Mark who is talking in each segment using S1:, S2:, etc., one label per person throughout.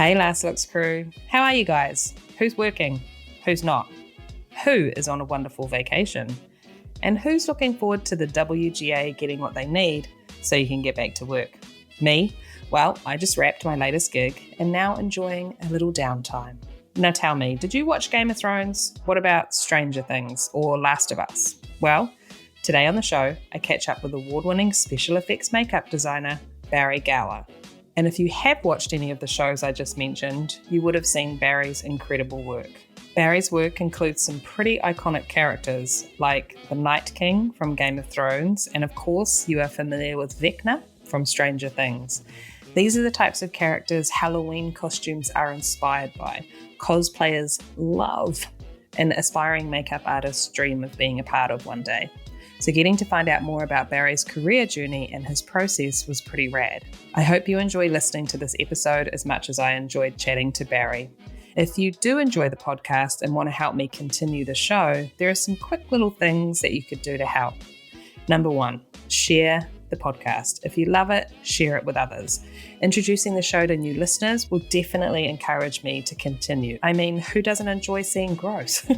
S1: Hey Last Looks crew, how are you guys? Who's working? Who's not? Who is on a wonderful vacation? And who's looking forward to the WGA getting what they need so you can get back to work? Me? Well, I just wrapped my latest gig and now enjoying a little downtime. Now tell me, did you watch Game of Thrones? What about Stranger Things or Last of Us? Well, today on the show, I catch up with award-winning special effects makeup designer Barrie Gower. And if you have watched any of the shows I just mentioned, you would have seen Barrie's incredible work. Barrie's work includes some pretty iconic characters like the Night King from Game of Thrones, and of course you are familiar with Vecna from Stranger Things. These are the types of characters Halloween costumes are inspired by, cosplayers love, and aspiring makeup artists dream of being a part of one day. So getting to find out more about Barrie's career journey and his process was pretty rad. I hope you enjoy listening to this episode as much as I enjoyed chatting to Barrie. If you do enjoy the podcast and want to help me continue the show, there are some quick little things that you could do to help. Number 1, share the podcast. If you love it, share it with others. Introducing the show to new listeners will definitely encourage me to continue. I mean, who doesn't enjoy seeing growth?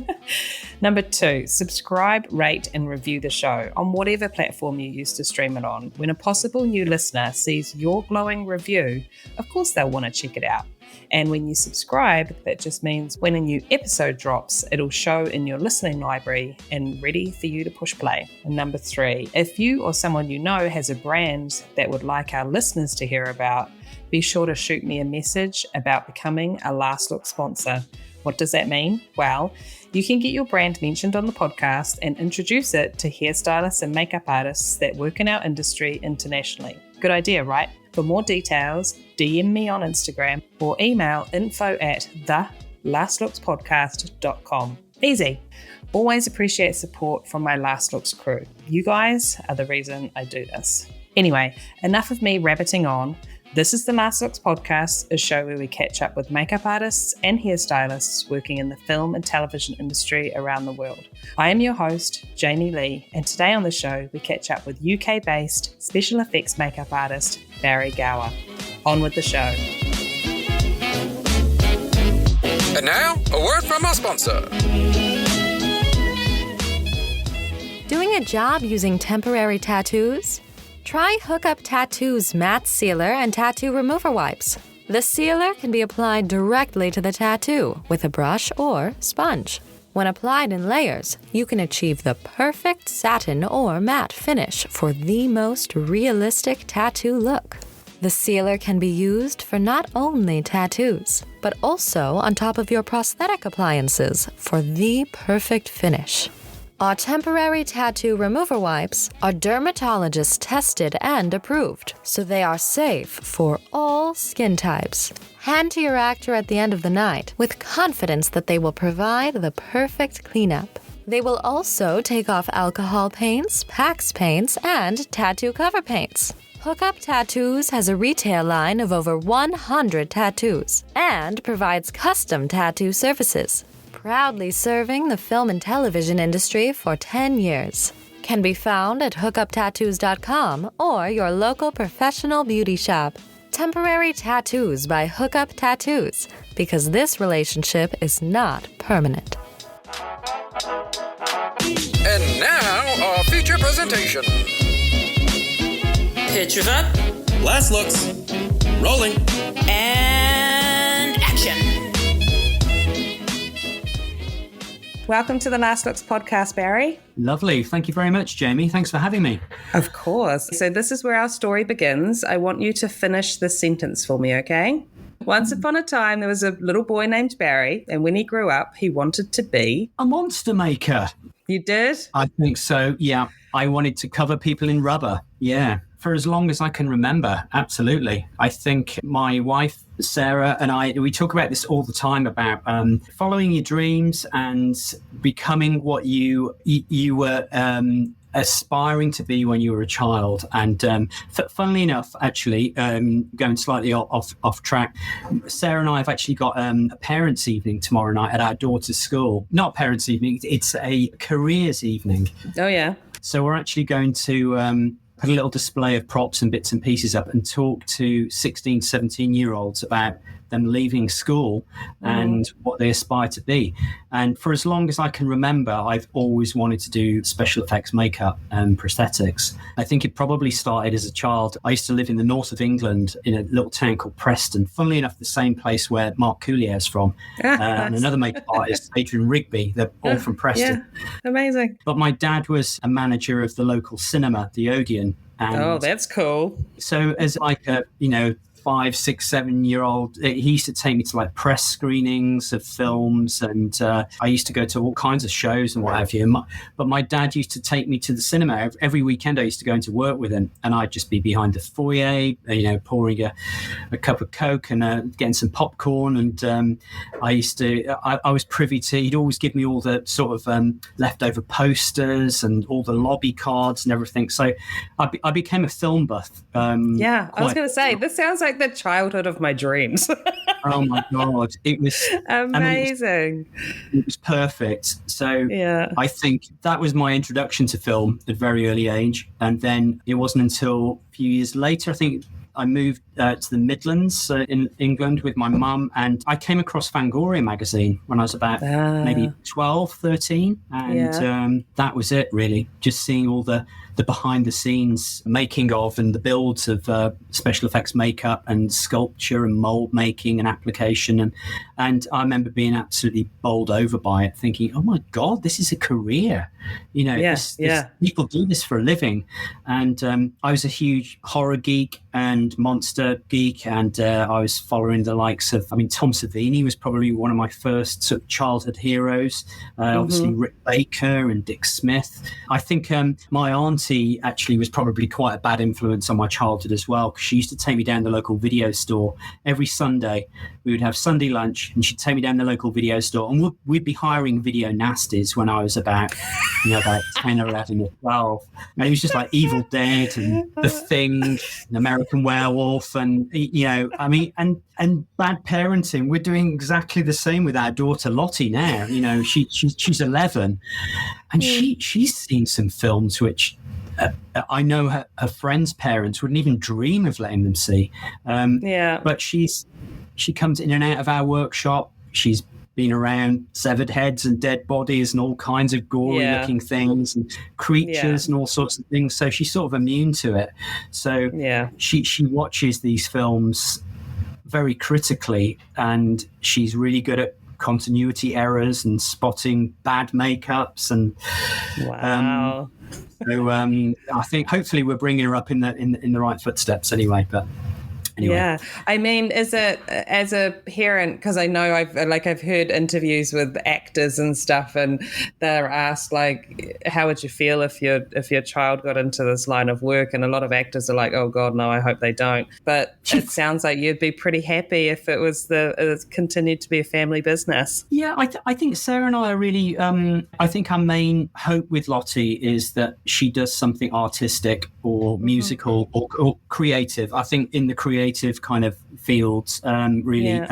S1: Number 2, subscribe, rate, and review the show on whatever platform you use to stream it on. When a possible new listener sees your glowing review, of course they'll want to check it out. And when you subscribe, that just means when a new episode drops, it'll show in your listening library and ready for you to push play. And number 3, if you or someone you know has a brand that would like our listeners to hear about, be sure to shoot me a message about becoming a Last Look sponsor. What does that mean? Well, you can get your brand mentioned on the podcast and introduce it to hairstylists and makeup artists that work in our industry internationally. Good idea, right? For more details, DM me on Instagram or email info@thelastlookspodcast.com. Easy. Always appreciate support from my Last Looks crew. You guys are the reason I do this. Anyway, enough of me rabbiting on. This is the Last Looks Podcast, a show where we catch up with makeup artists and hairstylists working in the film and television industry around the world. I am your host, Jamie Lee, and today on the show we catch up with UK-based special effects makeup artist Barrie Gower. On with the show.
S2: And now, a word from our sponsor.
S3: Doing a job using temporary tattoos? Try Hookup Tattoo's matte sealer and tattoo remover wipes. The sealer can be applied directly to the tattoo with a brush or sponge. When applied in layers, you can achieve the perfect satin or matte finish for the most realistic tattoo look. The sealer can be used for not only tattoos, but also on top of your prosthetic appliances for the perfect finish. Our temporary tattoo remover wipes are dermatologist tested and approved, so they are safe for all skin types. Hand to your actor at the end of the night with confidence that they will provide the perfect cleanup. They will also take off alcohol paints, PAX paints, and tattoo cover paints. Hookup Tattoos has a retail line of over 100 tattoos and provides custom tattoo services. Proudly serving the film and television industry for 10 years. Can be found at hookuptattoos.com or your local professional beauty shop. Temporary tattoos by Hookup Tattoos, because this relationship is not permanent.
S2: And now, our feature presentation.
S4: Pictures up.
S5: Last looks. Rolling.
S4: And action.
S1: Welcome to the Last Looks podcast, Barrie.
S5: Lovely. Thank you very much, Jamie. Thanks for having me.
S1: Of course. So this is where our story begins. I want you to finish this sentence for me, okay? Once upon a time, there was a little boy named Barrie, and when he grew up, he wanted to be...
S5: a monster maker.
S1: You did?
S5: I think so, yeah. I wanted to cover people in rubber, yeah. For as long as I can remember, absolutely. I think my wife, Sarah, and I, we talk about this all the time about following your dreams and becoming what you were aspiring to be when you were a child. And funnily enough, actually, going slightly off track, Sarah and I have actually got a parents' evening tomorrow night at our daughter's school. Not parents' evening, it's a careers evening.
S1: Oh, yeah.
S5: So we're actually going to... put a little display of props and bits and pieces up and talk to 16, 17-year-olds about them leaving school and what they aspire to be. And for as long as I can remember, I've always wanted to do special effects makeup and prosthetics. I think it probably started as a child. I used to live in the north of England in a little town called Preston, funnily enough, the same place where Mark Coulier is from, and another makeup artist, Adrian Rigby. They're all from Preston.
S1: Yeah, amazing.
S5: But my dad was a manager of the local cinema, the Odeon. And
S1: that's cool.
S5: so as like a, 5, 6, 7-year-old, he used to take me to like press screenings of films, and I used to go to all kinds of shows and what have you. But my dad used to take me to the cinema every weekend. I used to go into work with him, and I'd just be behind the foyer, pouring a cup of Coke and getting some popcorn. And I was privy to, he'd always give me all the sort of leftover posters and all the lobby cards and everything. So I became a film buff.
S1: I was going to say, this sounds like the childhood of my dreams.
S5: Oh my God. It was
S1: amazing.
S5: It was perfect. So I think that was my introduction to film at a very early age. And then it wasn't until a few years later, I think I moved to the Midlands in England with my mum, and I came across Fangoria magazine when I was about maybe 12, 13. And that was it, really. Just seeing all the behind the scenes making of and the builds of special effects makeup and sculpture and mold making and application. And I remember being absolutely bowled over by it, thinking, oh my God, this is a career. People do this for a living. And I was a huge horror geek and monster geek, and I was following the likes of, Tom Savini was probably one of my first sort of childhood heroes. Obviously Rick Baker and Dick Smith. I think my auntie actually was probably quite a bad influence on my childhood as well, because she used to take me down the local video store every Sunday. We would have Sunday lunch, and she'd take me down the local video store, and we'd be hiring video nasties when I was about 10 or 11 or 12. And it was just like Evil Dead and The Thing, and American Werewolf, and and bad parenting. We're doing exactly the same with our daughter Lottie now. She's 11, and she's seen some films which I know her friends' parents wouldn't even dream of letting them see. But she comes in and out of our workshop. She's been around severed heads and dead bodies and all kinds of gory looking things and creatures and all sorts of things. So she's sort of immune to it. So she watches these films very critically, and she's really good at continuity errors and spotting bad makeups. And so I think hopefully we're bringing her up in the right footsteps anyway. But anyway.
S1: Yeah, as a parent, because I know I've heard interviews with actors and stuff, and they're asked like, how would you feel if your child got into this line of work? And a lot of actors are like, oh God, no, I hope they don't. But it sounds like you'd be pretty happy if it was it continued to be a family business.
S5: Yeah, I think Sarah and I are really. I think our main hope with Lottie is that she does something artistic or musical or creative. I think in the creative kind of fields, really.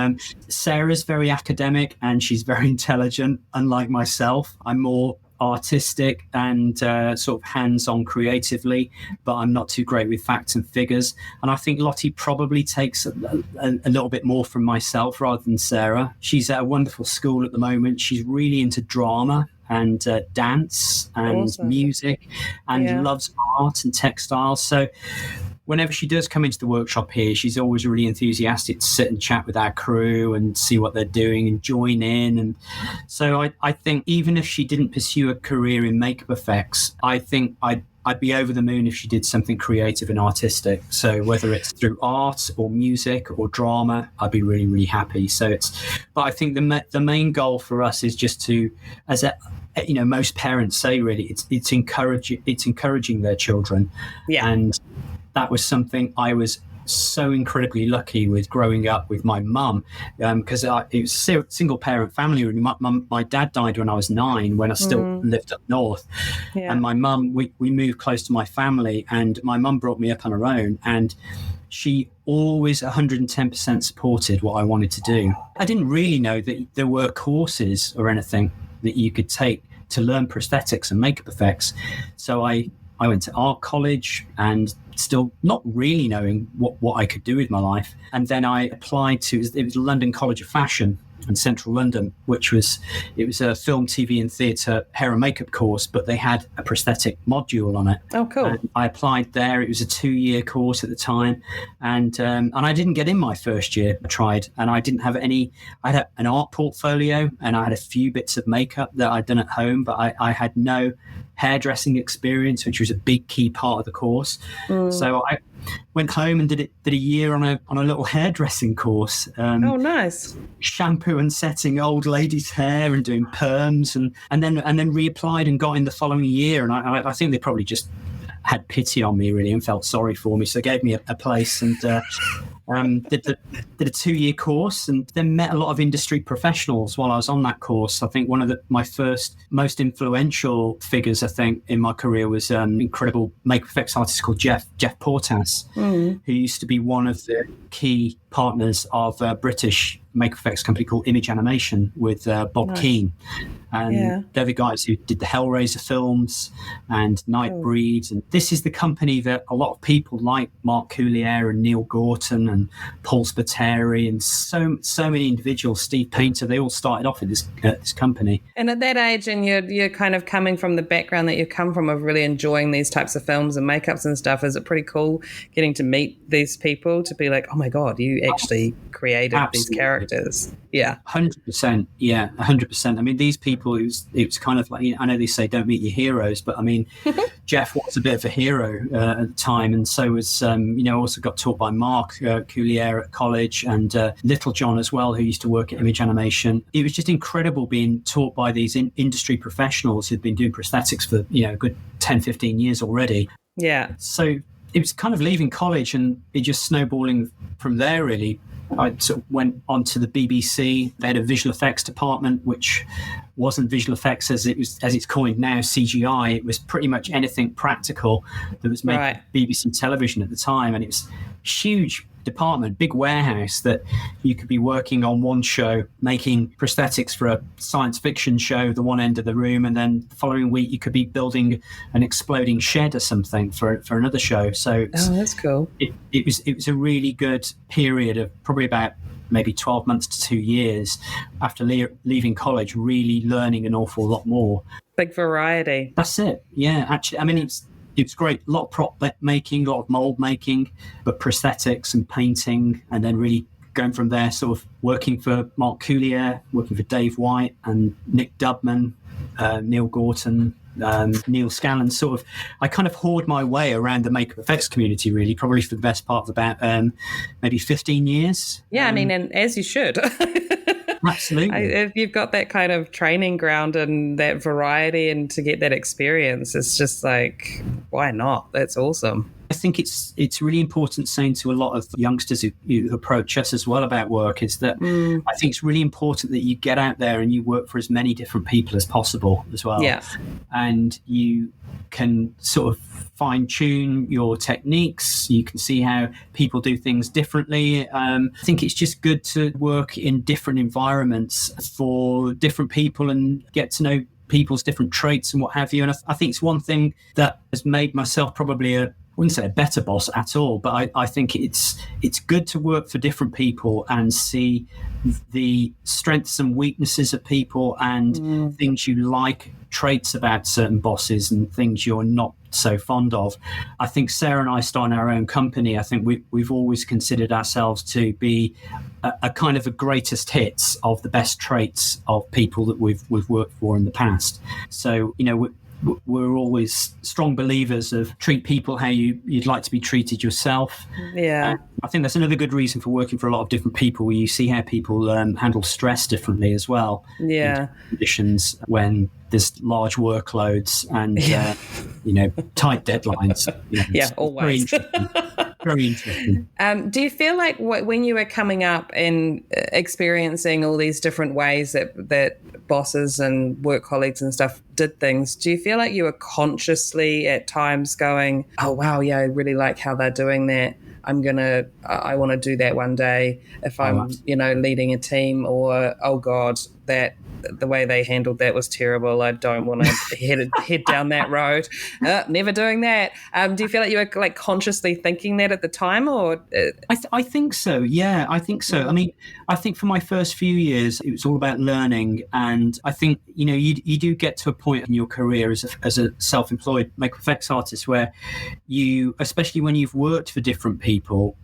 S5: Sarah's very academic and she's very intelligent, unlike myself. I'm more artistic and sort of hands-on creatively, but I'm not too great with facts and figures. And I think Lottie probably takes a little bit more from myself rather than Sarah. She's at a wonderful school at the moment. She's really into drama and dance and music, and loves art and textiles. So whenever she does come into the workshop here, she's always really enthusiastic to sit and chat with our crew and see what they're doing and join in. And so I think even if she didn't pursue a career in makeup effects, I think I'd be over the moon if she did something creative and artistic. So whether it's through art or music or drama, I'd be really, really happy. But I think the main goal for us is just to, most parents say, really, it's encouraging their children. Yeah. And that was something I was so incredibly lucky with growing up with my mum, because it was a single parent family. My dad died when I was 9, when I still lived up north. And my mum, we moved close to my family, and my mum brought me up on her own, and she always 110% supported what I wanted to do. I didn't really know that there were courses or anything that you could take to learn prosthetics and makeup effects. So I went to art college and still not really knowing what I could do with my life. And then I applied to, it was London College of Fashion in central London, it was a film, TV and theatre hair and makeup course, but they had a prosthetic module on it.
S1: Oh, cool.
S5: And I applied there. It was a 2-year course at the time. And I didn't get in my first year. I tried, and I didn't have I had an art portfolio, and I had a few bits of makeup that I'd done at home, but I had no hairdressing experience, which was a big key part of the course. So I went home and did a year on a little hairdressing course.
S1: Oh, nice.
S5: Shampoo and setting old ladies' hair and doing perms, and then reapplied and got in the following year. And I think they probably just had pity on me, really, and felt sorry for me. So they gave me a place and did a 2-year course, and then met a lot of industry professionals while I was on that course. I think one of my first most influential figures, I think, in my career was an incredible makeup effects artist called Jeff Portas, who used to be one of the key partners of a British makeup effects company called Image Animation with Bob Keane. And they're the guys who did the Hellraiser films and Nightbreed. And this is the company that a lot of people like Mark Coulier and Neil Gorton and Paul Spateri and so many individuals, Steve Painter, they all started off in this company.
S1: And at that age, and you're kind of coming from the background that you come from of really enjoying these types of films and makeups and stuff, is it pretty cool getting to meet these people, to be like, oh my God, you actually created these characters? Yeah.
S5: 100%. Yeah, 100%. I mean, these people, it was kind of like, I know they say don't meet your heroes, but I mean, Jeff was a bit of a hero at the time, and so was, also got taught by Mark Coulier at college, and Little John as well, who used to work at Image Animation. It was just incredible being taught by these industry professionals who'd been doing prosthetics for, a good 10, 15 years already.
S1: Yeah.
S5: So it was kind of leaving college and it just snowballing from there, really. I sort of went on to the BBC. They had a visual effects department, which wasn't visual effects as it's coined now, CGI. It was pretty much anything practical that was making BBC television at the time, and it was a huge department, big warehouse that you could be working on one show, making prosthetics for a science fiction show, the one end of the room, and then the following week you could be building an exploding shed or something for another show. So
S1: that's cool.
S5: It was a really good period of probably about maybe 12 months to 2 years after leaving college, really learning an awful lot more.
S1: Big variety.
S5: That's it. Yeah, actually, I mean, it's great. A lot of prop making, a lot of mold making, but prosthetics and painting, and then really going from there, sort of working for Mark Coulier, working for Dave White and Nick Dubman, Neil Gorton, Neil Scallon. Sort of, I kind of hoard my way around the makeup effects community, really, probably for the best part of about maybe 15 years.
S1: Yeah, I mean, and as you should.
S5: Absolutely.
S1: If you've got that kind of training ground and that variety and to get that experience, it's just like, why not? That's awesome.
S5: I think it's really important saying to a lot of youngsters who approach us as well about work is that I think it's really important that you get out there and you work for as many different people as possible as well.
S1: Yeah.
S5: And you can sort of fine-tune your techniques. You can see how people do things differently. I think it's just good to work in different environments for different people and get to know people's different traits and what have you. And I think it's one thing that has made myself probably I wouldn't say a better boss at all, but I think it's good to work for different people and see the strengths and weaknesses of people and things you like, traits about certain bosses and things you're not so fond of. I think Sarah and I starting our own company, I think we've always considered ourselves to be a kind of a greatest hits of the best traits of people that we've worked for in the past. So, we're always strong believers of treat people how you'd like to be treated yourself.
S1: Yeah.
S5: I think that's another good reason for working for a lot of different people, where you see how people handle stress differently as well.
S1: Yeah.
S5: Conditions when there's large workloads and, tight deadlines.
S1: Yeah, always.
S5: Very interesting.
S1: Do you feel like when you were coming up and experiencing all these different ways that bosses and work colleagues and stuff did things, do you feel like you were consciously at times going, oh, wow, yeah, I really like how they're doing that. I want to do that one day if I'm, leading a team, or, oh God, that the way they handled that was terrible. I don't want to head down that road. Never doing that. Do you feel like you were like consciously thinking that at the time, or?
S5: I think so. Yeah, I think so. I mean, I think for my first few years, it was all about learning. And I think, you do get to a point in your career as a self-employed makeup effects artist where you, especially when you've worked for different people,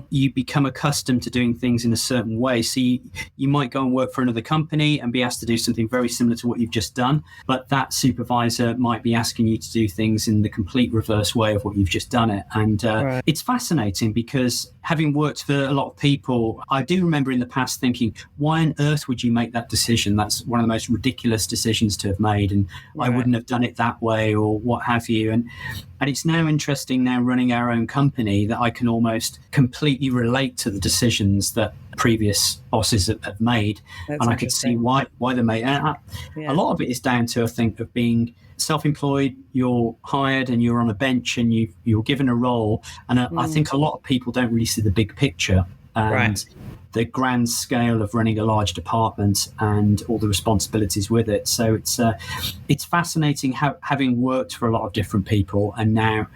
S5: you become accustomed to doing things in a certain way. So you might go and work for another company and be asked to do something very similar to what you've just done, but that supervisor might be asking you to do things in the complete reverse way of what you've just done it. And It's fascinating because having worked for a lot of people, I do remember in the past thinking, why on earth would you make that decision? That's one of the most ridiculous decisions to have made, and I wouldn't have done it that way or what have you. And it's now interesting now running our own company that I can almost completely relate to the decisions that previous bosses have made. And I could see why they made it. A lot of it is down to, I think, of being self-employed. You're hired and you're on a bench and you're given a role. And I think a lot of people don't really see the big picture and the grand scale of running a large department and all the responsibilities with it. So it's fascinating having worked for a lot of different people and now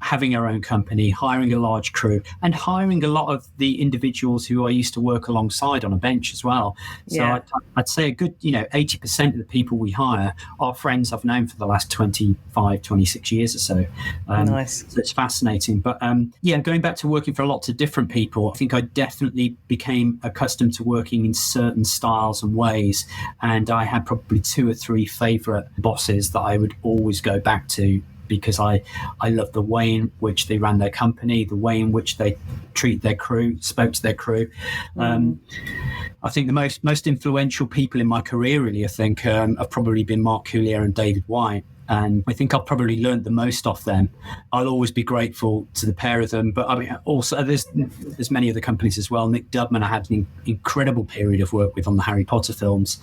S5: having our own company, hiring a large crew, and hiring a lot of the individuals who I used to work alongside on a bench as well. So I'd say a good, 80% of the people we hire are friends I've known for the last 25, 26 years or so.
S1: Nice.
S5: So it's fascinating. But going back to working for lots of different people, I think I definitely became accustomed to working in certain styles and ways. And I had probably 2 or 3 favorite bosses that I would always go back to, because I love the way in which they ran their company, the way in which they treat their crew, spoke to their crew. I think the most influential people in my career, really, have probably been Mark Coulier and David White. And I think I've probably learned the most off them. I'll always be grateful to the pair of them. But I mean, also there's many other companies as well. Nick Dubman, I had an incredible period of work with on the Harry Potter films.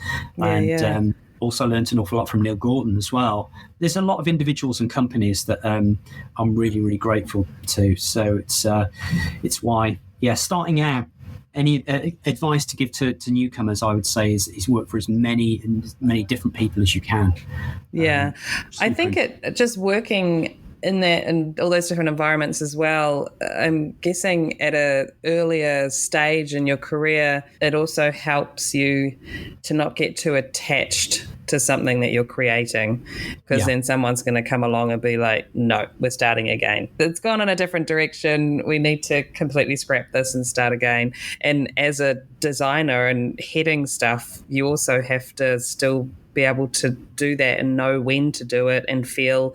S5: Also learned an awful lot from Neil Gorton as well. There's a lot of individuals and companies that I'm really, really grateful to. So it's why, starting out, any advice to give to newcomers, I would say, is work for as many different people as you can.
S1: Yeah. I think just working in that and all those different environments as well, I'm guessing at a earlier stage in your career, it also helps you to not get too attached to something that you're creating, because then someone's going to come along and be like, no, we're starting again. It's gone in a different direction. We need to completely scrap this and start again. And as a designer and heading stuff, you also have to still be able to do that and know when to do it and feel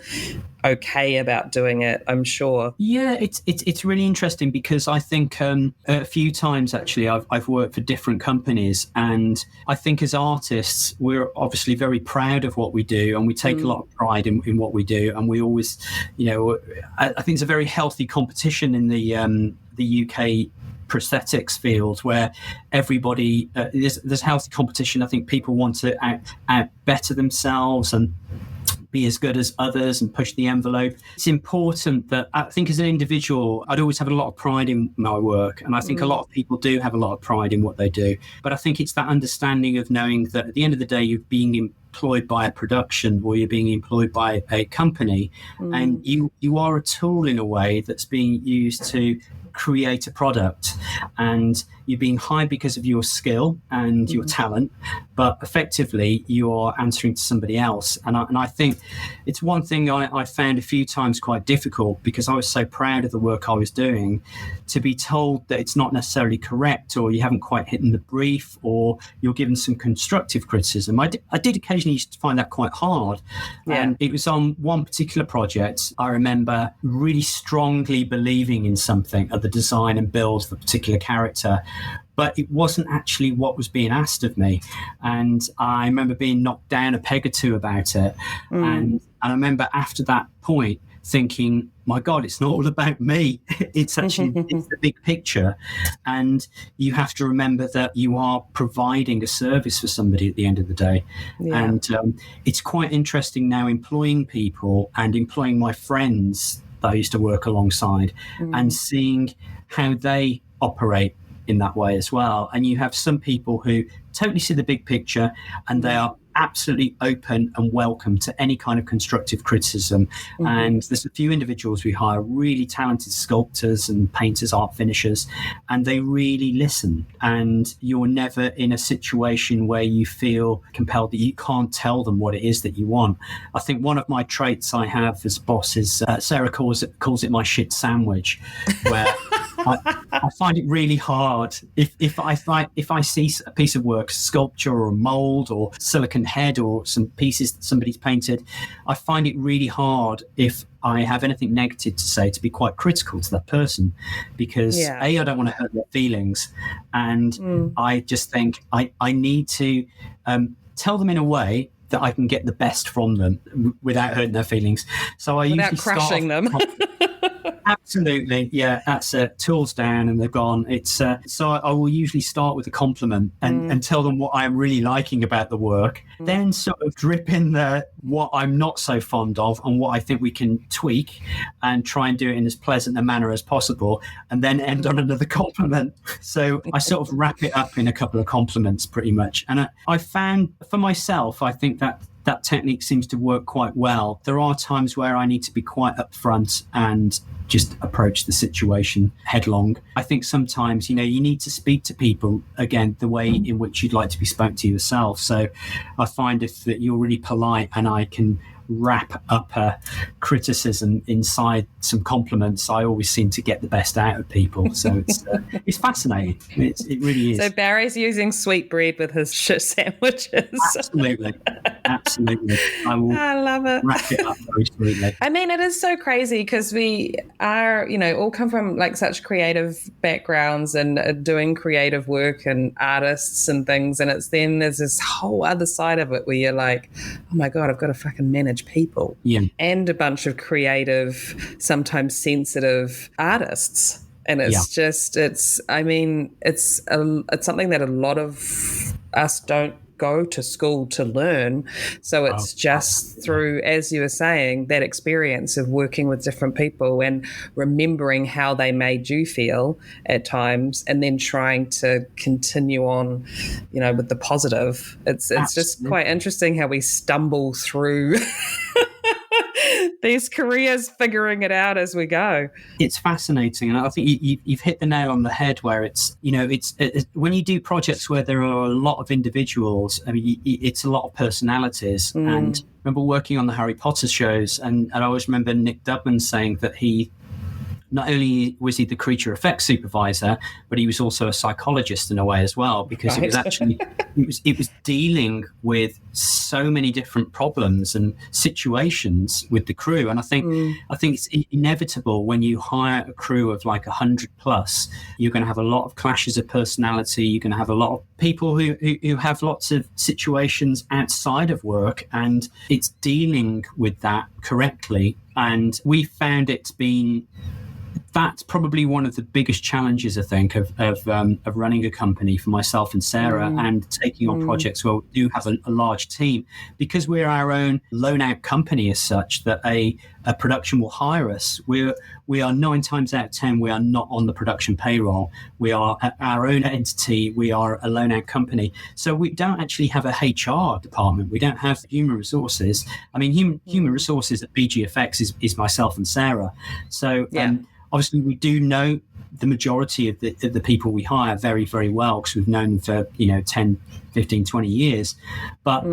S1: okay about doing it, I'm sure.
S5: Yeah, it's really interesting because I think a few times actually I've worked for different companies, and I think as artists we're obviously very proud of what we do and we take a lot of pride in what we do, and we always, I think it's a very healthy competition in the UK prosthetics field where everybody there's healthy competition. I think people want to out better themselves and be as good as others and push the envelope. It's important that I think as an individual, I'd always have a lot of pride in my work. And I think a lot of people do have a lot of pride in what they do. But I think it's that understanding of knowing that at the end of the day, you're being employed by a production or you're being employed by a company, and you are a tool in a way that's being used to create a product, and you're being hired because of your skill and your talent, but effectively you are answering to somebody else. And I think it's one thing I found a few times quite difficult, because I was so proud of the work I was doing, to be told that it's not necessarily correct, or you haven't quite hit the brief, or you're given some constructive criticism. I did occasionally used to find that quite hard. And it was on one particular project, I remember really strongly believing in something at the design and build of a particular character, but it wasn't actually what was being asked of me. And I remember being knocked down a peg or two about it. And I remember after that point thinking, my God, it's not all about me. It's actually it's the big picture. And you have to remember that you are providing a service for somebody at the end of the day. And it's quite interesting now employing people and employing my friends that I used to work alongside and seeing how they operate in that way as well. And you have some people who totally see the big picture, and they are absolutely open and welcome to any kind of constructive criticism. And there's a few individuals we hire, really talented sculptors and painters, art finishers, and they really listen. And you're never in a situation where you feel compelled that you can't tell them what it is that you want. I think one of my traits I have as boss is Sarah calls it my shit sandwich, where I find it really hard if I see a piece of work, sculpture or a mold or silicon head or some pieces that somebody's painted, I find it really hard if I have anything negative to say to be quite critical to that person, because I don't want to hurt their feelings, and I just think I need to tell them in a way that I can get the best from them without hurting their feelings. So I
S1: without
S5: usually
S1: crushing them.
S5: Absolutely, yeah. That's tools down and they're gone. It's so I will usually start with a compliment and tell them what I'm really liking about the work. Then sort of drip in there what I'm not so fond of and what I think we can tweak, and try and do it in as pleasant a manner as possible, and then end on another compliment. So I sort of wrap it up in a couple of compliments, pretty much. And I found for myself, I think that technique seems to work quite well. There are times where I need to be quite upfront and just approach the situation headlong. I think sometimes, you need to speak to people, again, the way in which you'd like to be spoken to yourself. So I find if that you're really polite and I can wrap up a criticism inside some compliments, I always seem to get the best out of people. So it's fascinating. It really is.
S1: So Barry's using sweet bread with his shit sandwiches.
S5: Absolutely. I
S1: love it.
S5: Wrap it up very sweetly.
S1: I mean, it is so crazy because we are, all come from like such creative backgrounds and doing creative work and artists and things. And there's this whole other side of it where you're like, oh my God, I've got to fucking manage people and a bunch of creative, sometimes sensitive artists. And it's it's something that a lot of us don't go to school to learn. So it's just through, as you were saying, that experience of working with different people and remembering how they made you feel at times, and then trying to continue on, with the positive. It's just quite interesting how we stumble through these careers, figuring it out as we go.
S5: It's fascinating, and I think you've hit the nail on the head. Where it's when you do projects where there are a lot of individuals. I mean, it's a lot of personalities. And I remember working on the Harry Potter shows, and I always remember Nick Dubman saying that he. Not only was he the creature effects supervisor, but he was also a psychologist in a way as well, because it was actually it was dealing with so many different problems and situations with the crew. And I think it's inevitable when you hire a crew of like 100 plus, you're going to have a lot of clashes of personality. You're going to have a lot of people who have lots of situations outside of work, and it's dealing with that correctly. And we found it's been. That's probably one of the biggest challenges, I think, of running a company for myself and Sarah, and taking on projects where we do have a large team, because we're our own loan-out company as such, that a production will hire us. We are 9 times out of 10, we are not on the production payroll. We are our own entity. We are a loan-out company. So we don't actually have a HR department. We don't have human resources. I mean, human resources at BGFX is myself and Sarah. So obviously, we do know the majority of the people we hire very, very well, because we've known them for 10, 15, 20 years. But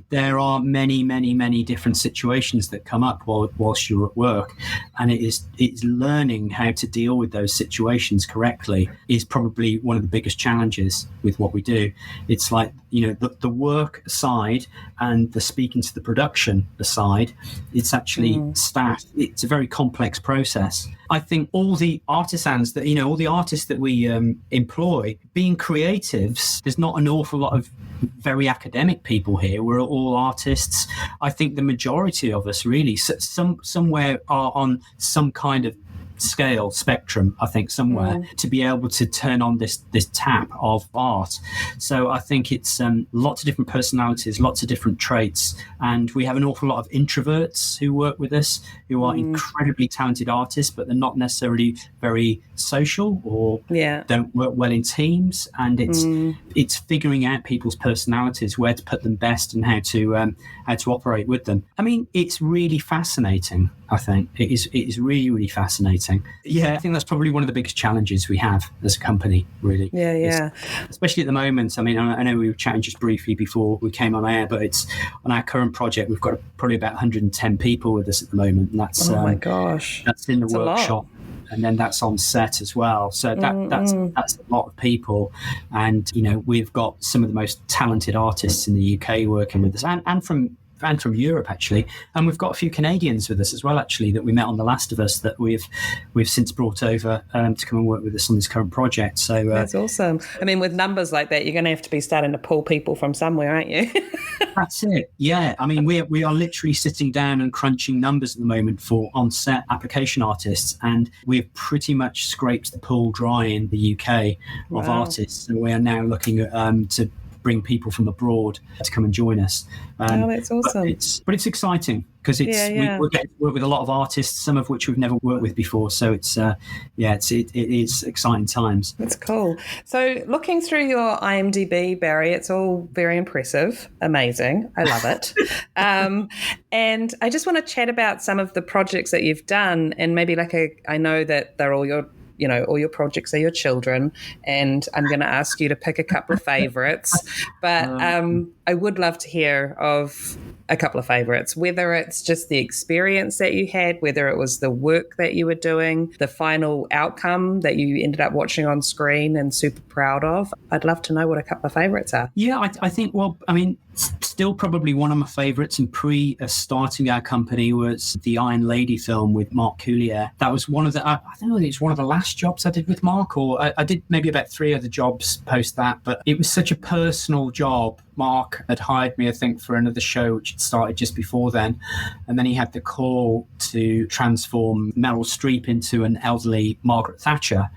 S5: there are many, many, many different situations that come up whilst you're at work, and it's learning how to deal with those situations correctly is probably one of the biggest challenges with what we do. It's like the work aside and the speaking to the production aside, it's actually staff. It's a very complex process. I think all the artisans that all the artists that we employ, being creatives, there's not an awful lot of very academic people here. We're all artists. I think the majority of us really somewhere are on some kind of spectrum, I think, somewhere to be able to turn on this tap of art. So I think it's lots of different personalities, lots of different traits, and we have an awful lot of introverts who work with us who are incredibly talented artists, but they're not necessarily very social or don't work well in teams. And it's figuring out people's personalities, where to put them best, and how to operate with them. I mean, it's really fascinating. I think it is really, really fascinating. Yeah, I think that's probably one of the biggest challenges we have as a company, really.
S1: Yeah.
S5: Especially at the moment. I mean, I know we were chatting just briefly before we came on air, but it's on our current project, we've got probably about 110 people with us at the moment. And that's,
S1: my gosh.
S5: That's in the workshop. And then that's on set as well. So that's a lot of people. And, we've got some of the most talented artists in the UK working with us, and from Europe, actually. And we've got a few Canadians with us as well, actually, that we met on The Last of Us, that we've since brought over to come and work with us on this current project. So
S1: that's awesome. I mean, with numbers like that, you're going to have to be starting to pull people from somewhere, aren't you?
S5: That's it. Yeah. I mean, we are literally sitting down and crunching numbers at the moment for on-set application artists, and we've pretty much scraped the pool dry in the UK of artists. And we are now looking at to bring people from abroad to come and join us.
S1: That's awesome.
S5: But it's exciting because we're getting to work with a lot of artists, some of which we've never worked with before. So it is exciting times.
S1: That's cool. So looking through your IMDb, Barrie, it's all very impressive, amazing. I love it. And I just want to chat about some of the projects that you've done, and maybe I know that they're all your all your projects are your children, and I'm going to ask you to pick a couple of favorites, but I would love to hear of a couple of favorites, whether it's just the experience that you had, whether it was the work that you were doing, the final outcome that you ended up watching on screen and super proud of. I'd love to know what a couple of favorites are.
S5: Yeah, I think, still probably one of my favorites, and starting our company, was the Iron Lady film with Mark Coulier. That was one of the, I think it's one of the last jobs I did with Mark, or I did maybe about 3 other jobs post that, but it was such a personal job. Mark had hired me, I think, for another show which had started just before then, and then he had the call to transform Meryl Streep into an elderly Margaret Thatcher.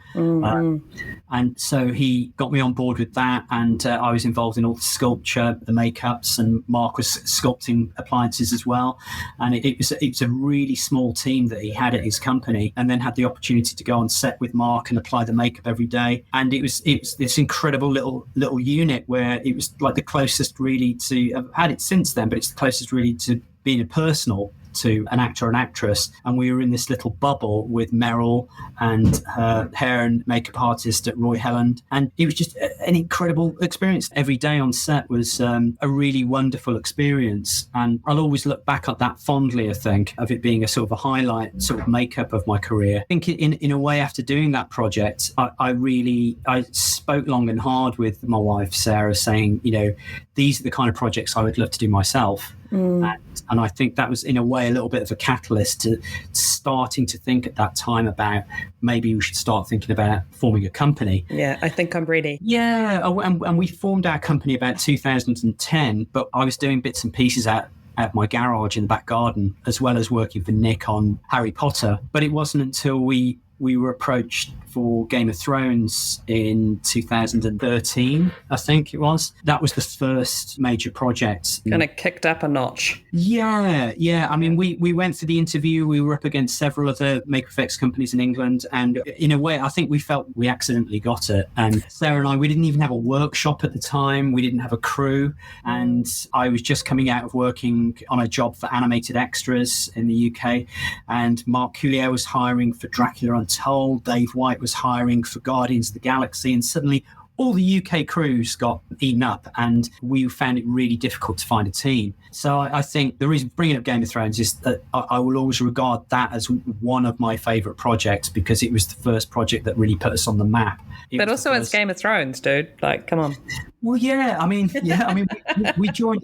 S5: And so he got me on board with that, and I was involved in all the sculpture, the makeups, and Mark was sculpting appliances as well. And it was a really small team that he had at his company, and then had the opportunity to go on set with Mark and apply the makeup every day. And it was this incredible little unit where it was like the closest really to, I've had it since then, but it's the closest really to being a personal to an actor and actress. And we were in this little bubble with Meryl and her hair and makeup artist at Roy Helland. And it was just an incredible experience. Every day on set was a really wonderful experience. And I'll always look back at that fondly, I think, of it being a sort of a highlight sort of makeup of my career. I think in a way, after doing that project, I spoke long and hard with my wife, Sarah, saying, these are the kind of projects I would love to do myself. And I think that was, in a way, a little bit of a catalyst to starting to think at that time about maybe we should start thinking about forming a company.
S1: Yeah, I think I'm ready.
S5: Yeah, and we formed our company about 2010, but I was doing bits and pieces at my garage in the back garden, as well as working for Nick on Harry Potter. But it wasn't until we were approached for Game of Thrones in 2013, I think it was. That was the first major project.
S1: Kind of kicked up a notch.
S5: Yeah. I mean, we went through the interview. We were up against several other Makeup FX companies in England. And in a way, I think we felt we accidentally got it. And Sarah and I, we didn't even have a workshop at the time. We didn't have a crew. And I was just coming out of working on a job for animated extras in the UK. And Mark Coulier was hiring for Dracula Untold. Dave White was hiring for Guardians of the Galaxy, and suddenly all the UK crews got eaten up, and we found it really difficult to find a team. So I think the reason bringing up Game of Thrones is that I will always regard that as one of my favourite projects, because it was the first project that really put us on the map.
S1: But also it's Game of Thrones, dude. Like, come on.
S5: Well, we joined.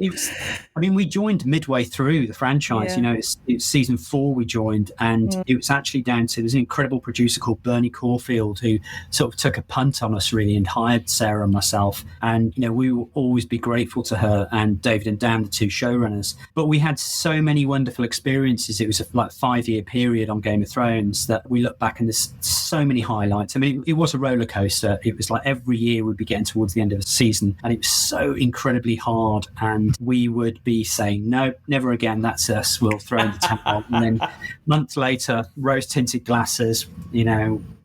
S5: We joined midway through the franchise.
S1: Yeah.
S5: It's season 4 we joined, and it was actually down to, there's an incredible producer called Bernie Caulfield who sort of took a punt on us really and hired Sarah and myself. And we will always be grateful to her and David and Dan, the 2 showrunners. But we had so many wonderful experiences. It was a 5-year period on Game of Thrones that we look back and there's so many highlights. I mean, it was a roller coaster. It was like every year we'd be getting towards the end of a season and it was so incredibly hard. And we would be saying, no, never again, that's us, we'll throw in the towel. And then months later, rose-tinted glasses,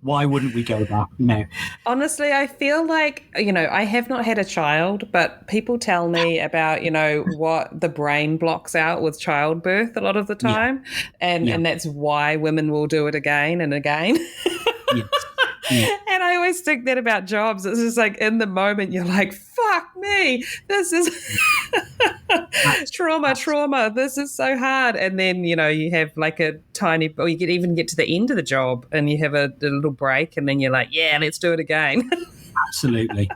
S5: why wouldn't we go back?
S1: Honestly, I feel like, I have not had a child, but people tell me about, what the brain blocks out with childbirth a lot of the time. And that's why women will do it again and again.
S5: Yes. Yeah.
S1: And I always think that about jobs. It's just like in the moment, you're like, fuck me, this is trauma. This is so hard. And then, you have like a tiny, or you even get to the end of the job and you have a little break and then you're like, yeah, let's do it again.
S5: Absolutely.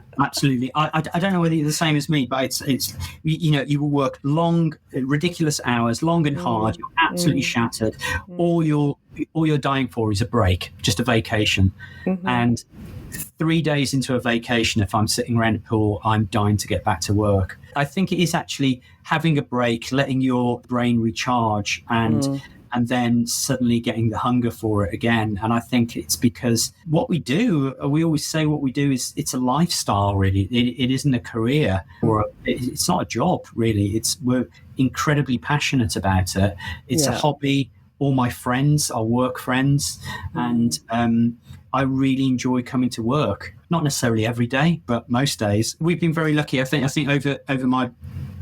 S5: I don't know whether you're the same as me, but it's you will work long, ridiculous hours, long and hard. You're absolutely shattered. All you're dying for is a break, just a vacation. And 3 days into a vacation, if I'm sitting around a pool, I'm dying to get back to work. I think it is actually having a break, letting your brain recharge, and then suddenly getting the hunger for it again. And I think it's because what we do, we always say what we do is it's a lifestyle, really. It isn't a career, or it's not a job, really. We're incredibly passionate about it. It's a hobby. All my friends are work friends, and I really enjoy coming to work. Not necessarily every day, but most days. We've been very lucky. I think over my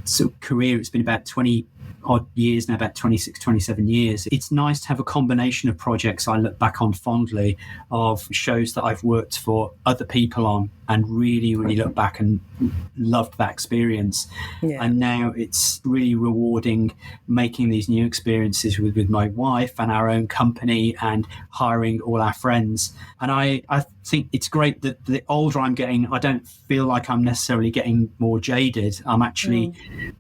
S5: sort of career, it's been about 20 odd years now, about 26, 27 years. It's nice to have a combination of projects I look back on fondly, of shows that I've worked for other people on and really, really look back and loved that experience. Yeah. And now it's really rewarding making these new experiences with my wife and our own company and hiring all our friends. And I think it's great that the older I'm getting, I don't feel like I'm necessarily getting more jaded. I'm actually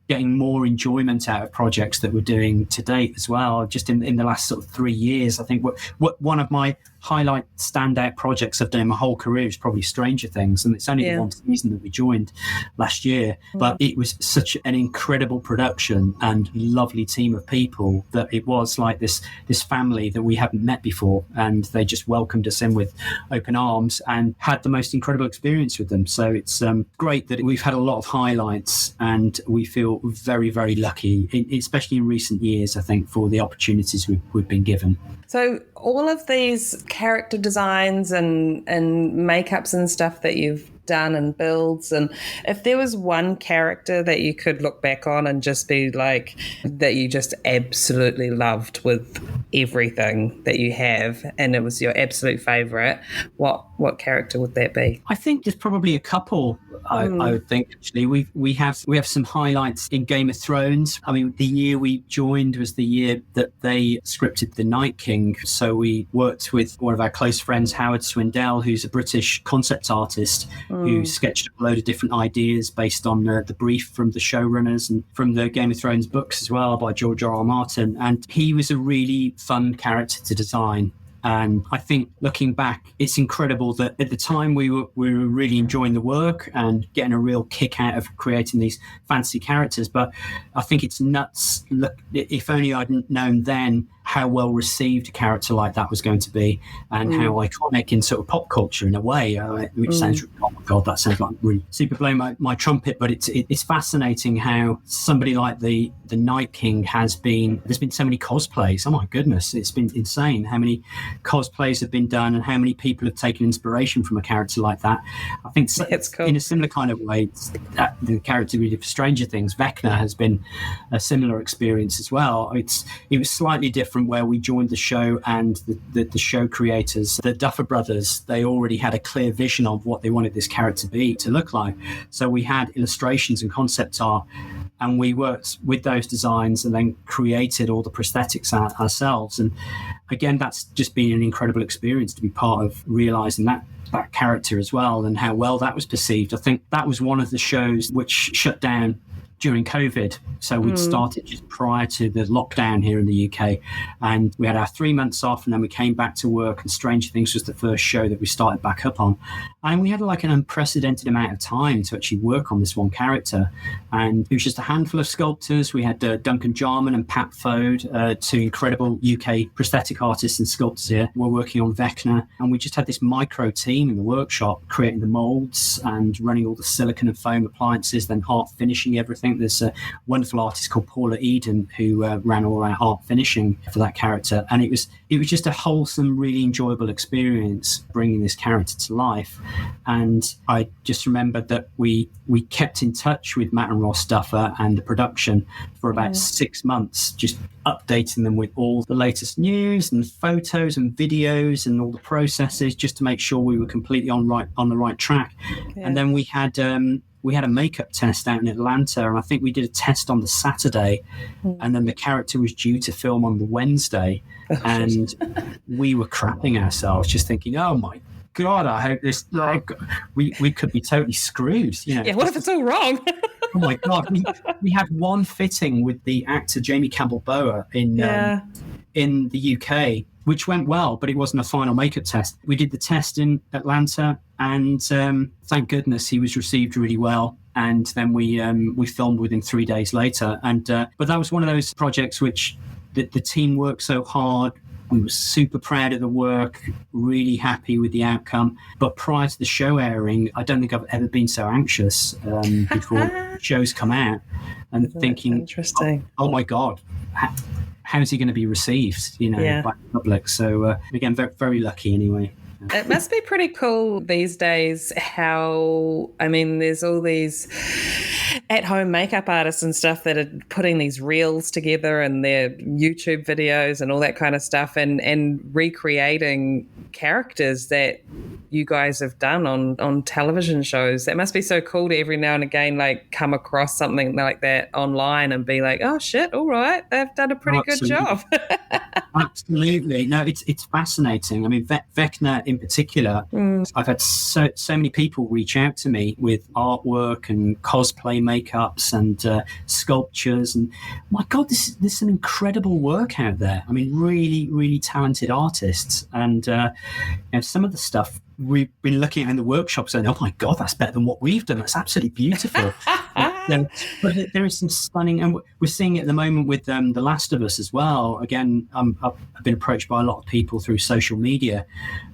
S5: getting more enjoyment out of projects that we're doing to date as well. Just in the last sort of 3 years, I think what one of my highlight standout projects I've done in my whole career is probably Stranger Things, and it's only the one season that we joined last year, but it was such an incredible production and lovely team of people that it was like this family that we hadn't met before, and they just welcomed us in with open arms and had the most incredible experience with them. So it's great that we've had a lot of highlights, and we feel very, very lucky, especially in recent years, I think, for the opportunities we've been given.
S1: So all of these character designs and makeups and stuff that you've done and builds, and if there was one character that you could look back on and just be like, that you just absolutely loved with everything that you have, and it was your absolute favorite, what character would that be? I
S5: think there's probably a couple. I would think, actually, we have some highlights in Game of Thrones. I mean, the year we joined was the year that they scripted The Night King. So we worked with one of our close friends, Howard Swindell, who's a British concept artist who sketched a load of different ideas based on the brief from the showrunners and from the Game of Thrones books as well by George R.R. Martin. And he was a really fun character to design. And I think looking back, it's incredible that at the time we were really enjoying the work and getting a real kick out of creating these fancy characters. But I think it's nuts. Look, if only I'd known then how well received a character like that was going to be, and how iconic in sort of pop culture in a way, which sounds, oh my God, that sounds like really super blowing my trumpet. But it's fascinating how somebody like the Night King there's been so many cosplays. Oh my goodness, it's been insane how many cosplays have been done and how many people have taken inspiration from a character like that. I think it's cool. In a similar kind of way, the character we did for Stranger Things, Vecna, has been a similar experience as well. It was slightly different where we joined the show, and the show creators, the Duffer Brothers, they already had a clear vision of what they wanted this character to look like. So we had illustrations and concept art, and we worked with those designs and then created all the prosthetics ourselves. And again, that's just been an incredible experience to be part of realizing that character as well, and how well that was perceived. I think that was one of the shows which shut down during COVID. So we'd started just prior to the lockdown here in the UK, and we had our 3 months off, and then we came back to work, and Stranger Things was the first show that we started back up on. And we had like an unprecedented amount of time to actually work on this one character. And it was just a handful of sculptors. We had Duncan Jarman and Pat Fode, two incredible UK prosthetic artists and sculptors here. We're working on Vecna, and we just had this micro team in the workshop creating the molds and running all the silicon and foam appliances, then art finishing everything. There's a wonderful artist called Paula Eden who ran all our art finishing for that character, and it was just a wholesome, really enjoyable experience bringing this character to life. And I just remembered that we kept in touch with Matt and Ross Duffer and the production for about 6 months, just updating them with all the latest news and photos and videos and all the processes, just to make sure we were completely on the right track. Yeah. And then we had a makeup test out in Atlanta, and I think we did a test on the Saturday, and then the character was due to film on the Wednesday, and we were crapping ourselves, just thinking, oh my God, I hope this, we could be totally screwed.
S1: Yeah, what if it's all wrong?
S5: Oh my God, we had one fitting with the actor Jamie Campbell-Bower in the UK, which went well, but it wasn't a final makeup test. We did the test in Atlanta, and thank goodness he was received really well. And then we filmed with him 3 days later. And but that was one of those projects which the team worked so hard. We were super proud of the work, really happy with the outcome. But prior to the show airing, I don't think I've ever been so anxious before shows come out, and thinking,
S1: interesting.
S5: Oh my God, how's he going to be received, by the public? So again, very, very lucky anyway.
S1: It must be pretty cool these days how, there's all these at-home makeup artists and stuff that are putting these reels together and their YouTube videos and all that kind of stuff, and recreating characters that you guys have done on television shows. That must be so cool to every now and again come across something like that online and be like, oh shit, all right, they've done a pretty good job.
S5: Absolutely. No, it's fascinating. Vecna in particular, I've had so many people reach out to me with artwork and cosplay makeups and sculptures, and my God, there's some incredible work out there. Really, really talented artists, and some of the stuff we've been looking at in the workshop saying, oh my God, that's better than what we've done. That's absolutely beautiful. But there is some stunning, and we're seeing it at the moment with The Last of Us as well. Again, I've been approached by a lot of people through social media,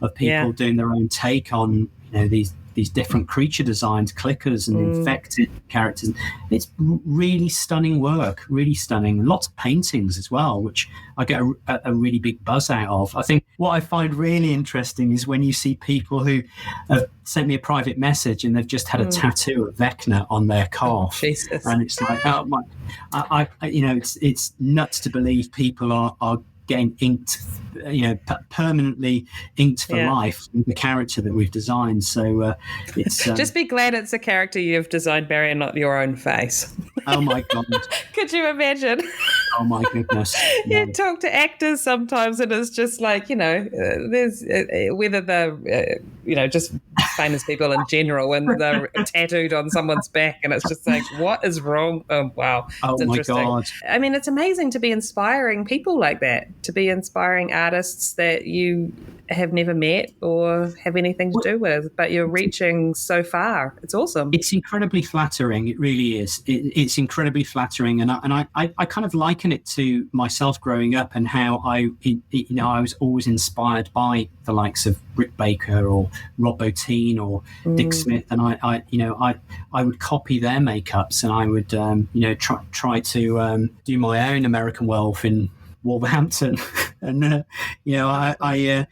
S5: of people doing their own take on these different creature designs, clickers and infected characters. It's really stunning work, really stunning. Lots of paintings as well, which I get a really big buzz out of. I think what I find really interesting is when you see people who have sent me a private message and they've just had a tattoo of Vecna on their calf.
S1: Jesus.
S5: And it's like, oh my, it's nuts to believe people are getting inked, permanently inked for life with the character that we've designed. So it's
S1: just be glad it's a character you've designed, Barrie, and not your own face.
S5: Oh my God!
S1: Could you imagine?
S5: Oh my goodness!
S1: You talk to actors sometimes, and it's just like there's whether they're just famous people in general, and they're tattooed on someone's back, and it's just like, what is wrong? Oh wow!
S5: Oh my God!
S1: It's amazing to be inspiring people like that, to be inspiring artists that you have never met or have anything to do with, but you're reaching so far. It's awesome.
S5: It's incredibly flattering. It really is. It's incredibly flattering, and I kind of liken it to myself growing up and how I was always inspired by the likes of Rick Baker or Rob Bottin or Dick Smith, and I would copy their makeups, and I would try to do my own American Werewolf in Wolverhampton, and I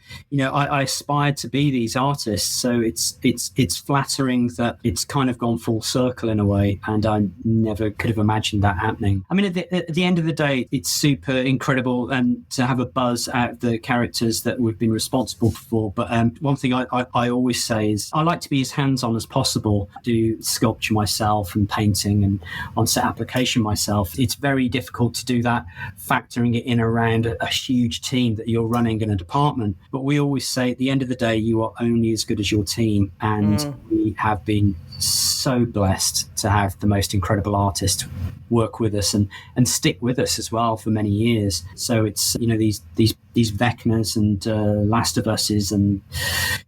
S5: aspired to be these artists. So it's flattering that it's kind of gone full circle in a way, and I never could have imagined that happening. At the end of the day, it's super incredible, and to have a buzz out of the characters that we've been responsible for. But one thing I always say is I like to be as hands-on as possible. I do sculpture myself and painting and on-set application myself. It's very difficult to do that, factoring it in around a huge team that you're running in a department. But we always say at the end of the day, you are only as good as your team. And we have been so blessed to have the most incredible artists work with us and stick with us as well for many years. So it's, these Vecnas and Last of Us's and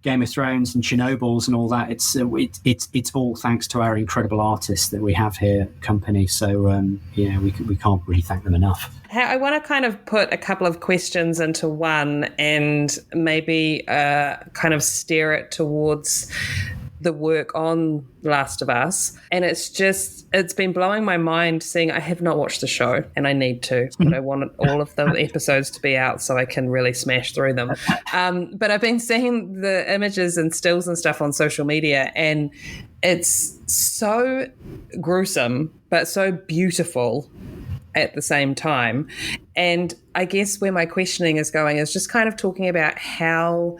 S5: Game of Thrones and Chernobyls and all that. It's all thanks to our incredible artists that we have here at the company. So we can't really thank them enough.
S1: I want to kind of put a couple of questions into one and maybe kind of steer it towards the work on Last of Us. And it's been blowing my mind seeing, I have not watched the show and I need to, but I want all of the episodes to be out so I can really smash through them. But I've been seeing the images and stills and stuff on social media, and it's so gruesome, but so beautiful at the same time. And I guess where my questioning is going is just kind of talking about how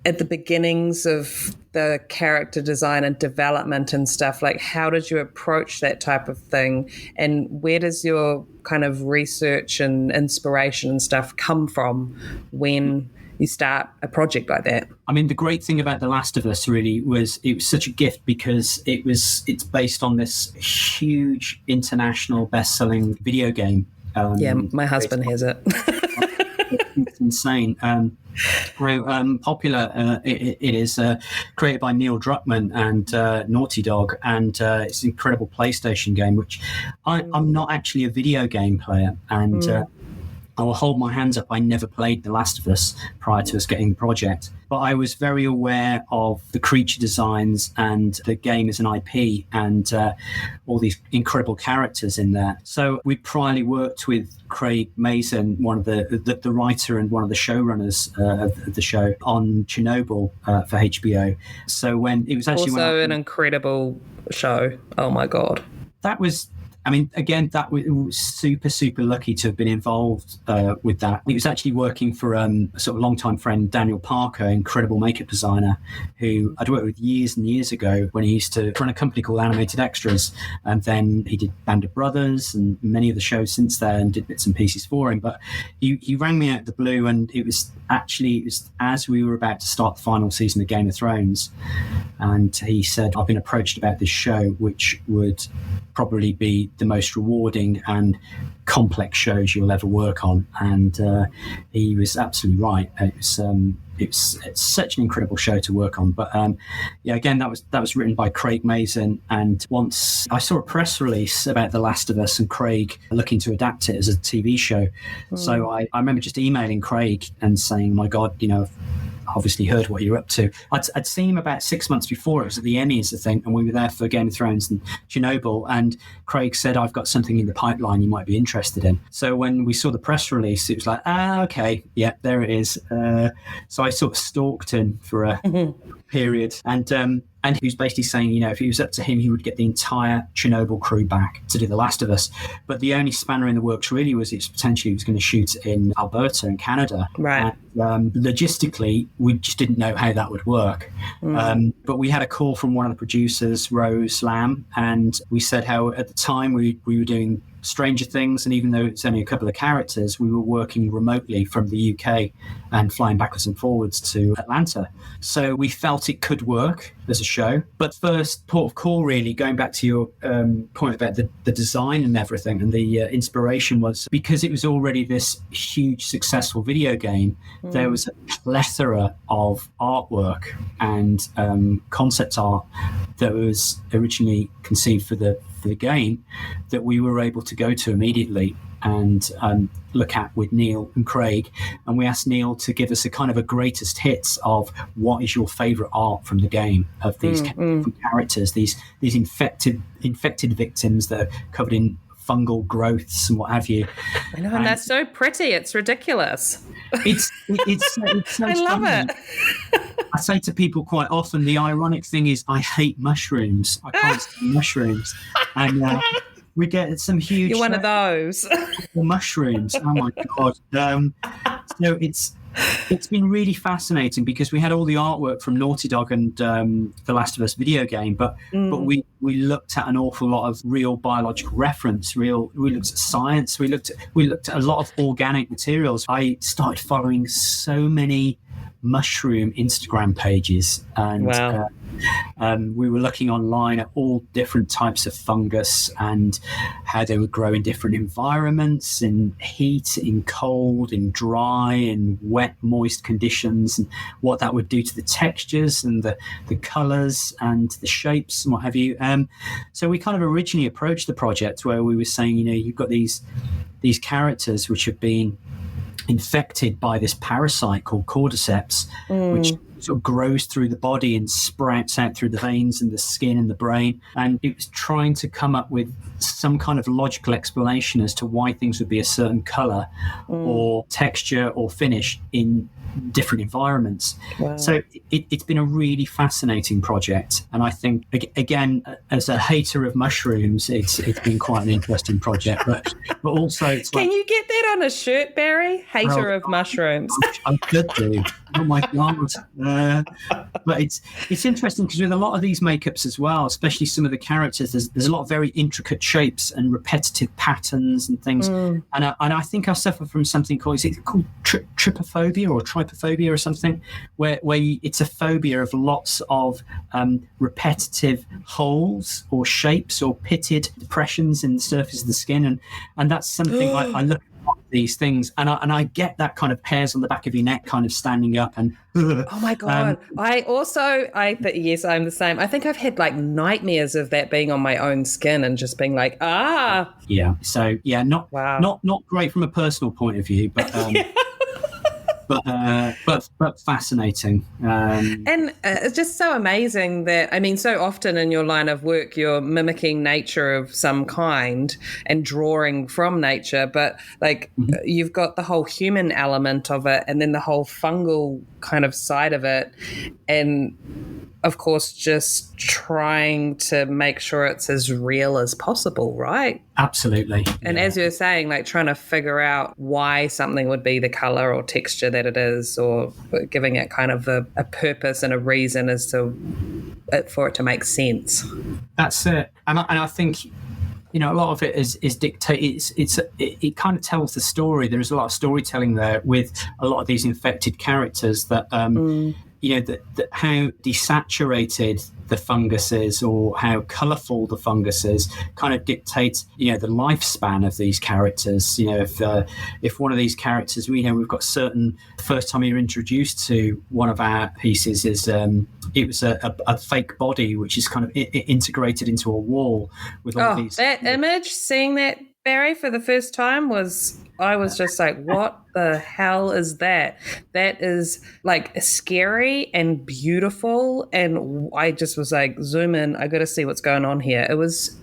S1: at the beginnings of the character design and development and stuff, like how did you approach that type of thing, and where does your kind of research and inspiration and stuff come from when you start a project like that?
S5: I mean, the great thing about The Last of Us really was it was such a gift because it's based on this huge international best-selling video game.
S1: My husband has it.
S5: It's insane. Popular it is, created by Neil Druckmann and Naughty Dog, and it's an incredible PlayStation game, which I'm not actually a video game player, and I will hold my hands up. I never played The Last of Us prior to us getting the project, but I was very aware of the creature designs and the game as an IP and all these incredible characters in there. So we priorly worked with Craig Mazin, one of the writer and one of the showrunners of the show, on Chernobyl for HBO. So when it was actually
S1: also an incredible show. Oh my God.
S5: That was, I mean, again, that was super, super lucky to have been involved with that. It was actually working for a sort of longtime friend, Daniel Parker, incredible makeup designer, who I'd worked with years and years ago when he used to run a company called Animated Extras. And then he did Band of Brothers and many of the shows since then, and did bits and pieces for him. But he rang me out of the blue, and it was as we were about to start the final season of Game of Thrones. And he said, I've been approached about this show, which would probably be the most rewarding and complex shows you'll ever work on. And he was absolutely right. It's such an incredible show to work on. But again, that was written by Craig Mazin. And once I saw a press release about The Last of Us and Craig looking to adapt it as a TV show. So I remember just emailing Craig and saying, my God, obviously heard what you're up to. I'd seen him about 6 months before. It was at the Emmys, I think, and we were there for Game of Thrones and Chernobyl, and Craig said, I've got something in the pipeline you might be interested in. So when we saw the press release, it was like, okay, yeah, there it is. So I sort of stalked him for a period, and he was basically saying, if it was up to him, he would get the entire Chernobyl crew back to do The Last of Us. But the only spanner in the works really was it's potentially he was going to shoot in Alberta in Canada.
S1: Right.
S5: And, logistically, we just didn't know how that would work. But we had a call from one of the producers, Rose Lamb, and we said how at the time we were doing Stranger Things, and even though it's only a couple of characters, we were working remotely from the UK and flying backwards and forwards to Atlanta. So we felt it could work as a show. But first port of call, really, going back to your point about the design and everything, and the inspiration was because it was already this huge successful video game. There was a plethora of artwork and concept art that was originally conceived for the game that we were able to go to immediately and look at with Neil and Craig. And we asked Neil to give us a kind of a greatest hits of what is your favorite art from the game of these different characters, these infected victims that are covered in fungal growths and what have you.
S1: I know, and that's so pretty. It's ridiculous.
S5: It's so
S1: I love
S5: funny.
S1: it.
S5: I say to people quite often, the ironic thing is I hate mushrooms. I can't stand mushrooms. And we get some huge...
S1: You're one of those.
S5: mushrooms. Oh, my God. So it's been really fascinating because we had all the artwork from Naughty Dog and the Last of Us video game, but we looked at an awful lot of real biological reference. We looked at science. We looked at a lot of organic materials. I started following so many mushroom Instagram pages, and
S1: Wow.
S5: we were looking online at all different types of fungus and how they would grow in different environments, in heat, in cold, in dry, in wet, moist conditions, and what that would do to the textures and the colors and the shapes and what have you. So we kind of originally approached the project where we were saying, you've got these characters which have been infected by this parasite called cordyceps, which sort of grows through the body and sprouts out through the veins and the skin and the brain. And it was trying to come up with some kind of logical explanation as to why things would be a certain color or texture or finish in different environments.
S1: Wow.
S5: So it's been a really fascinating project, and I think, again, as a hater of mushrooms, it's been quite an interesting project. But also, it's
S1: Can you get that on a shirt, Barry? Hater of mushrooms.
S5: I could do. Oh my god! But it's interesting because with a lot of these makeups as well, especially some of the characters, there's a lot of very intricate shapes and repetitive patterns and things. And I think I suffer from something called trypophobia or trypophobia or something, where it's a phobia of lots of repetitive holes or shapes or pitted depressions in the surface of the skin, and that's something I look at these things and I get that kind of hairs on the back of your neck kind of standing up and
S1: oh my god. Yes, I'm the same. I think I've had like nightmares of that being on my own skin and just being like,
S5: yeah. So yeah, not great from a personal point of view, but but fascinating.
S1: And it's just so amazing that, I mean, so often in your line of work, you're mimicking nature of some kind and drawing from nature, but like you've got the whole human element of it and then the whole fungal kind of side of it. And of course, just trying to make sure it's as real as possible, right?
S5: Absolutely.
S1: And as you were saying, like trying to figure out why something would be the color or texture that it is, or giving it kind of a purpose and a reason as to for it to make sense.
S5: That's it. And I think, a lot of it is dictated. It kind of tells the story. There is a lot of storytelling there with a lot of these infected characters that that how desaturated the fungus is or how colourful the fungus is kind of dictates, the lifespan of these characters. If one of these characters, we've got certain, the first time you're introduced to one of our pieces is it was a fake body which is kind of integrated into a wall with all these.
S1: That image, seeing that, Barry, for the first time I was just like, what the hell is that? That is like scary and beautiful. And I just was like, zoom in. I got to see what's going on here. It was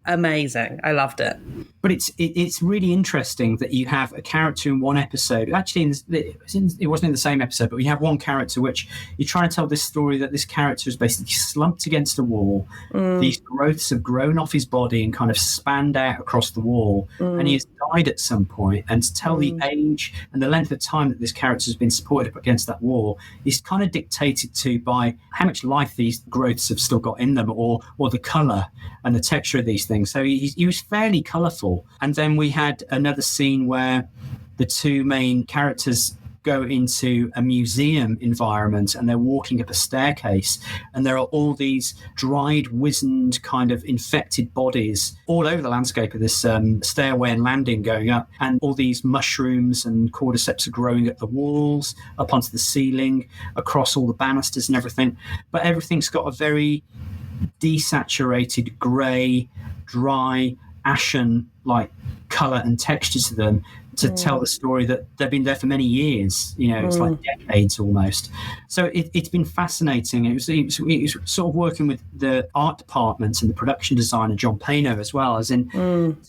S1: amazing. I loved it.
S5: But it's really interesting that you have a character in one episode. Actually, it wasn't in the same episode, but you have one character which you're trying to tell this story that this character is basically slumped against a wall. These growths have grown off his body and kind of spanned out across the wall, and he has died at some point. And to tell the age and the length of time that this character has been supported up against that wall is kind of dictated to by how much life these growths have still got in them, or the colour and the texture of these things. So he was fairly colourful. And then we had another scene where the two main characters go into a museum environment and they're walking up a staircase, and there are all these dried, wizened, kind of infected bodies all over the landscape of this stairway and landing going up, and all these mushrooms and cordyceps are growing up the walls, up onto the ceiling, across all the banisters and everything. But everything's got a very desaturated, grey, dry, ashen like colour and texture to them to tell the story that they've been there for many years. It's like decades almost. So it's been fascinating. It was sort of working with the art department and the production designer John Payno as well, as in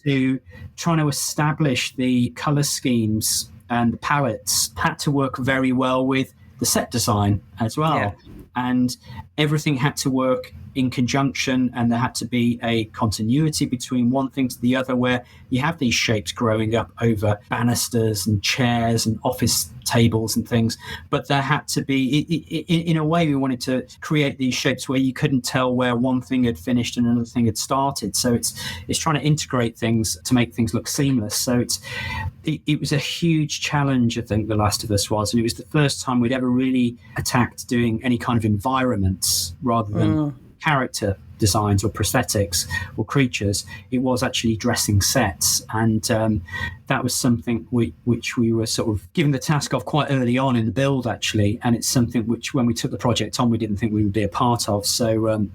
S5: to trying to establish the colour schemes and the palettes had to work very well with the set design as well. And everything had to work in conjunction, and there had to be a continuity between one thing to the other, where you have these shapes growing up over banisters and chairs and office tables and things. But there had to be, in a way, we wanted to create these shapes where you couldn't tell where one thing had finished and another thing had started. So it's trying to integrate things to make things look seamless. So it was a huge challenge, I think, The Last of Us was. And it was the first time we'd ever really attacked doing any kind of environments rather than character designs or prosthetics or creatures. It was actually dressing sets, and that was something which we were sort of given the task of quite early on in the build, actually, and it's something which, when we took the project on, we didn't think we would be a part of. So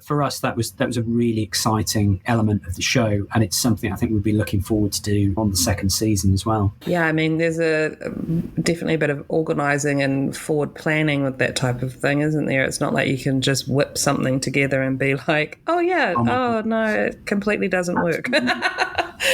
S5: for us, that was a really exciting element of the show, and it's something I think we'd be looking forward to do on the second season as well.
S1: Yeah, I mean, there's definitely a bit of organising and forward planning with that type of thing, isn't there? It's not like you can just whip something together and be like, oh yeah, no, it completely doesn't work.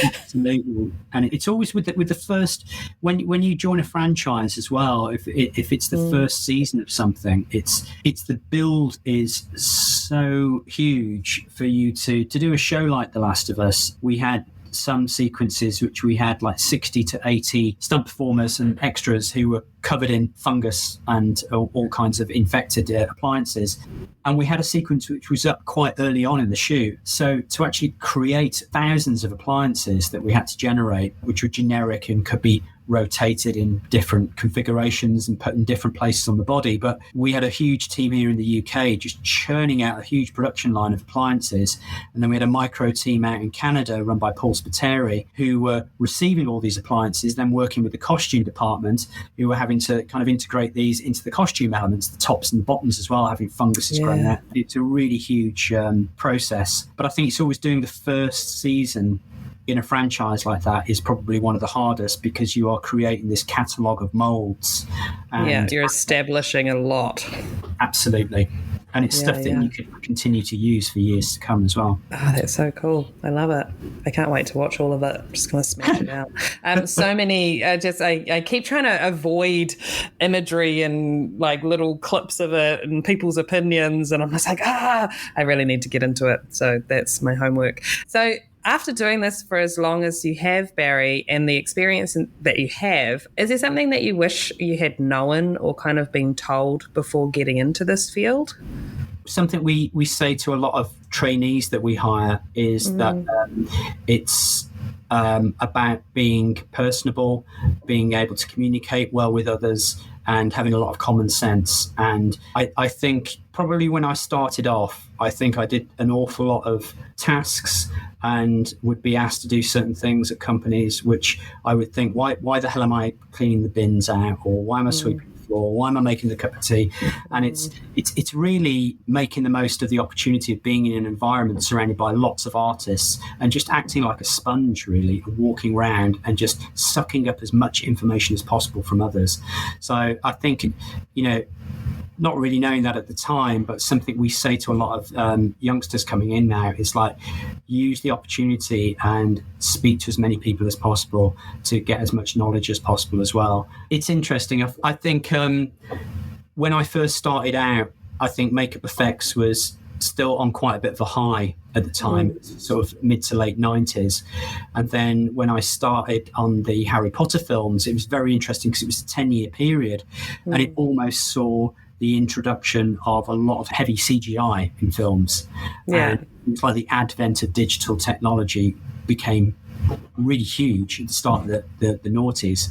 S5: Absolutely. And it's always with the first, when you join a franchise as well, if it's the first season of something, it's the build is so huge for you to do a show like The Last of Us. We had some sequences which we had like 60 to 80 stunt performers and extras who were covered in fungus and all kinds of infected appliances. And we had a sequence which was up quite early on in the shoot. So to actually create thousands of appliances that we had to generate, which were generic and could be rotated in different configurations and put in different places on the body. But we had a huge team here in the UK just churning out a huge production line of appliances. And then we had a micro team out in Canada run by Paul Spiteri, who were receiving all these appliances, then working with the costume department, who were having to kind of integrate these into the costume elements, the tops and the bottoms as well, having funguses growing out. It's a really huge process. But I think it's always doing the first season in a franchise like that is probably one of the hardest, because you are creating this catalogue of moulds. And
S1: you're establishing a lot.
S5: Absolutely. And it's stuff that you can continue to use for years to come as well.
S1: Oh, that's so cool. I love it. I can't wait to watch all of it. I'm just going to smash it out. So many, I keep trying to avoid imagery and like little clips of it and people's opinions. And I'm just like, I really need to get into it. So that's my homework. So after doing this for as long as you have, Barrie, and the experience that you have, is there something that you wish you had known or kind of been told before getting into this field?
S5: Something we say to a lot of trainees that we hire is that it's about being personable, being able to communicate well with others, and having a lot of common sense. And I think probably when I started off, I think I did an awful lot of tasks and would be asked to do certain things at companies which I would think, why the hell am I cleaning the bins out? Or why am I sweeping the floor? Why am I making the cup of tea? And it's really making the most of the opportunity of being in an environment surrounded by lots of artists and just acting like a sponge, really, and walking around and just sucking up as much information as possible from others. So I think, not really knowing that at the time, but something we say to a lot of youngsters coming in now is like, use the opportunity and speak to as many people as possible to get as much knowledge as possible as well. It's interesting. I think when I first started out, I think Makeup FX was still on quite a bit of a high at the time, sort of mid to late 90s. And then when I started on the Harry Potter films, it was very interesting because it was a 10-year period and it almost saw the introduction of a lot of heavy CGI in films. And it's like the advent of digital technology became really huge at the start of the noughties.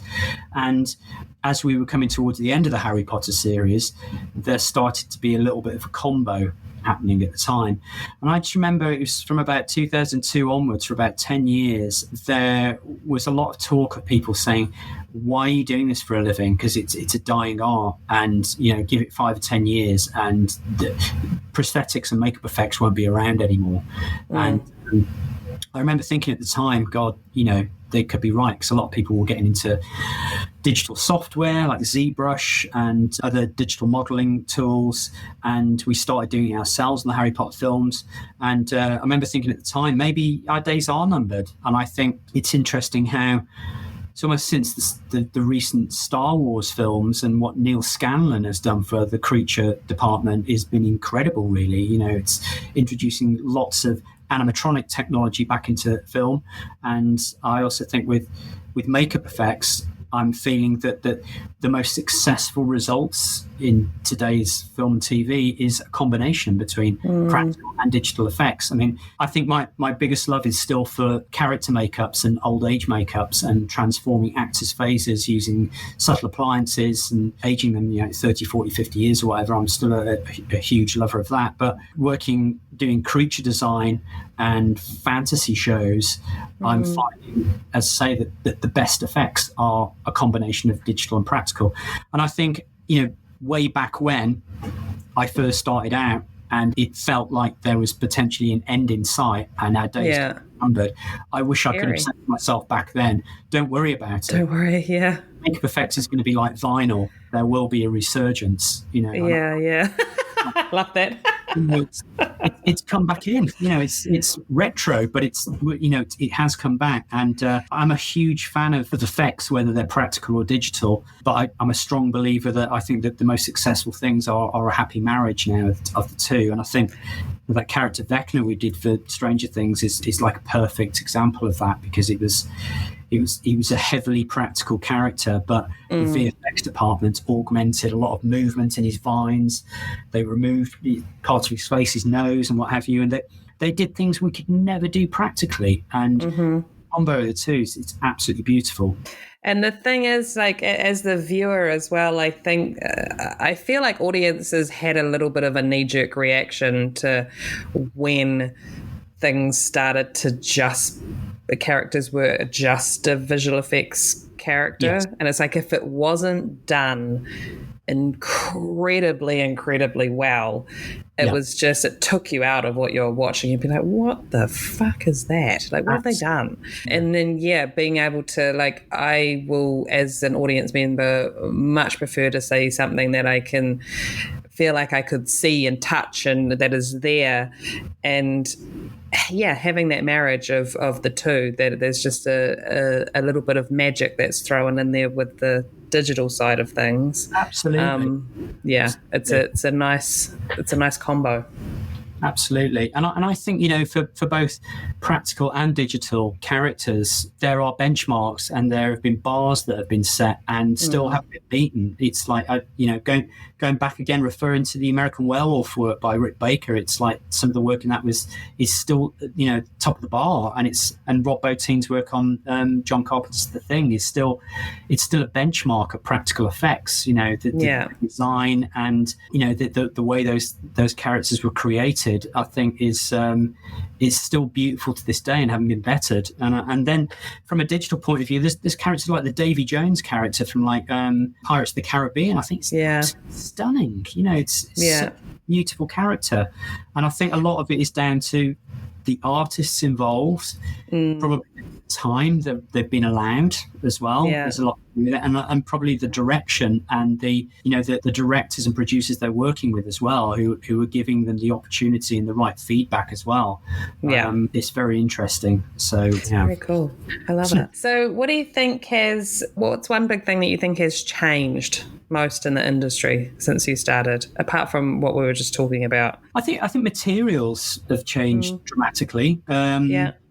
S5: And as we were coming towards the end of the Harry Potter series, there started to be a little bit of a combo happening at the time. And I just remember it was from about 2002 onwards, for about 10 years, there was a lot of talk of people saying, why are you doing this for a living? Because it's a dying art, and give it 5 or 10 years and the prosthetics and makeup effects won't be around anymore. And I remember thinking at the time, God, they could be right, because a lot of people were getting into digital software like ZBrush and other digital modeling tools, and we started doing it ourselves in the Harry Potter films. And I remember thinking at the time, maybe our days are numbered. And I think it's interesting how it's almost since the recent Star Wars films and what Neil Scanlon has done for the creature department has been incredible, really. It's introducing lots of animatronic technology back into film. And I also think with makeup effects, I'm feeling that the most successful results in today's film and TV is a combination between practical and digital effects. I mean, I think my biggest love is still for character makeups and old age makeups and transforming actors' faces using subtle appliances and aging them, 30, 40, 50 years or whatever. I'm still a huge lover of that. But doing creature design and fantasy shows, I'm finding, as I say, that the best effects are a combination of digital and practical. And I think, way back when I first started out and it felt like there was potentially an end in sight and our days got numbered, I wish I could have said to myself back then, don't worry about it.
S1: Don't worry, yeah.
S5: Makeup effects is going to be like vinyl. There will be a resurgence,
S1: Yeah. Love that.
S5: It's come back in. It's retro, but it has come back. And I'm a huge fan of effects, whether they're practical or digital. But I'm a strong believer that I think that the most successful things are a happy marriage now of the two. And I think that character Vecna we did for Stranger Things is like a perfect example of that, because he was a heavily practical character, but the VFX department augmented a lot of movement in his vines. They removed parts of his face, his nose, and what have you, and they did things we could never do practically. And combo of the two, it's absolutely beautiful.
S1: And the thing is, like, as the viewer as well, I think I feel like audiences had a little bit of a knee-jerk reaction to when things started to the characters were just a visual effects character.
S5: Yes.
S1: And it's like, if it wasn't done incredibly well, it took you out of what you're watching. You'd be like, what the fuck is that? Like, what have they done? And then, being able to, like, I will, as an audience member, much prefer to see something that I can feel like I could see and touch and that is there. And having that marriage of the two, that there's just a little bit of magic that's thrown in there with the digital side of things.
S5: Absolutely.
S1: It's a nice combo.
S5: Absolutely. And I think, for both practical and digital characters, there are benchmarks and there have been bars that have been set and still haven't been beaten. It's like, going back again, referring to the American Werewolf work by Rick Baker, it's like some of the work in that is still, top of the bar. And Rob Bottin's work on John Carpenter's The Thing it's still a benchmark of practical effects, the design and, the way those characters were created, I think is still beautiful to this day and haven't been bettered. And then from a digital point of view, there's characters like the Davy Jones character from like Pirates of the Caribbean. I think it's stunning. It's such a beautiful character, and I think a lot of it is down to the artists involved, probably time that they've been allowed as well. There's a lot to do with it, and probably the direction and the directors and producers they're working with as well, who are giving them the opportunity and the right feedback as well. It's very interesting. So
S1: very cool. I love it. So what do you think what's one big thing that you think has changed most in the industry since you started, apart from what we were just talking about?
S5: I think materials have changed dramatically.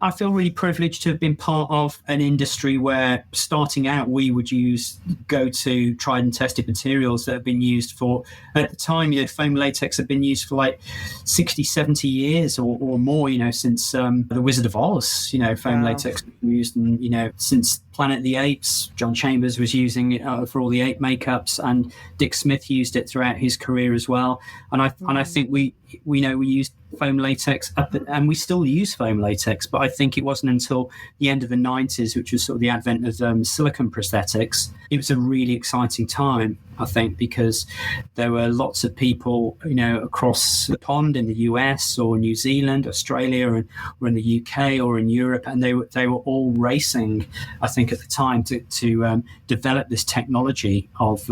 S5: I feel really privileged to have been part of an industry where, starting out, we would use go-to tried and tested materials that have been used for, at the time, foam latex had been used for like 60, 70 years or more, since The Wizard of Oz, foam latex was used, and, since Planet of the Apes, John Chambers was using it for all the ape makeups, and Dick Smith used it throughout his career as well. And I think we used foam latex and we still use foam latex, but I think it wasn't until the end of the 90s, which was sort of the advent of silicone prosthetics. It was a really exciting time, I think, because there were lots of people, across the pond in the US or New Zealand, Australia, or in the UK or in Europe, and they were all racing, I think, think, at the time to develop this technology of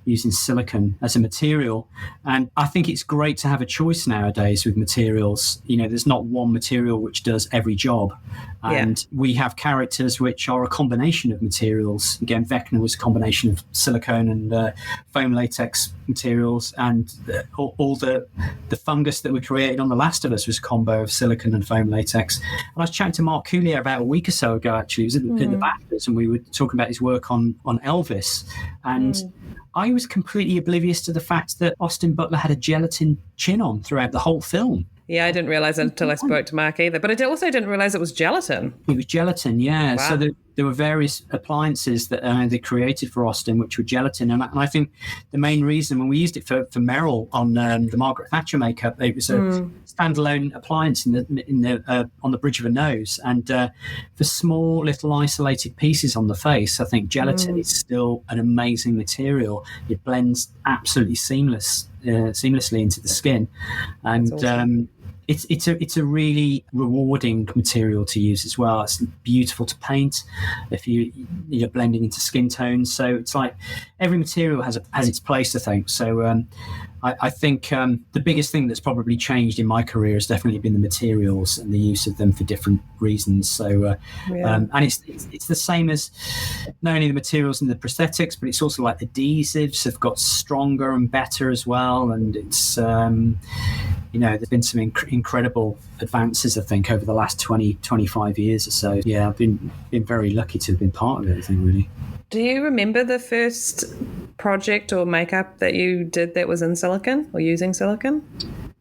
S5: using silicon as a material. And I think it's great to have a choice nowadays with materials. There's not one material which does every job. And we have characters which are a combination of materials. Again, Vecna was a combination of silicone and foam latex materials, and all the fungus that we created on The Last of Us was a combo of silicone and foam latex. And I was chatting to Mark Coulier about a week or so ago, actually. He was in the BAFTAs, and we were talking about his work on Elvis. And I was completely oblivious to the fact that Austin Butler had a gelatin chin on throughout the whole film.
S1: Yeah, I didn't realise it until I spoke to Mark either. But I also didn't realise it was gelatin.
S5: It was gelatin, yeah.
S1: Wow.
S5: So there were various appliances that they created for Austin, which were gelatin. And I think the main reason, when we used it for Meryl on the Margaret Thatcher makeup, it was a standalone appliance on the bridge of a nose. And for small little isolated pieces on the face, I think gelatin is still an amazing material. It blends absolutely seamlessly into the skin. And awesome. It's a really rewarding material to use as well. It's beautiful to paint if you're blending into skin tones. So it's like every material has its place, I think. So I think the biggest thing that's probably changed in my career has definitely been the materials and the use of them for different reasons. So and it's the same as not only the materials and the prosthetics, but it's also like adhesives have got stronger and better as well. And it's there's been some incredible advances, I think, over the last 20, 25 years or so. Yeah, I've been very lucky to have been part of it, I think, really.
S1: Do you remember the first project or makeup that you did that was in silicone or using silicone?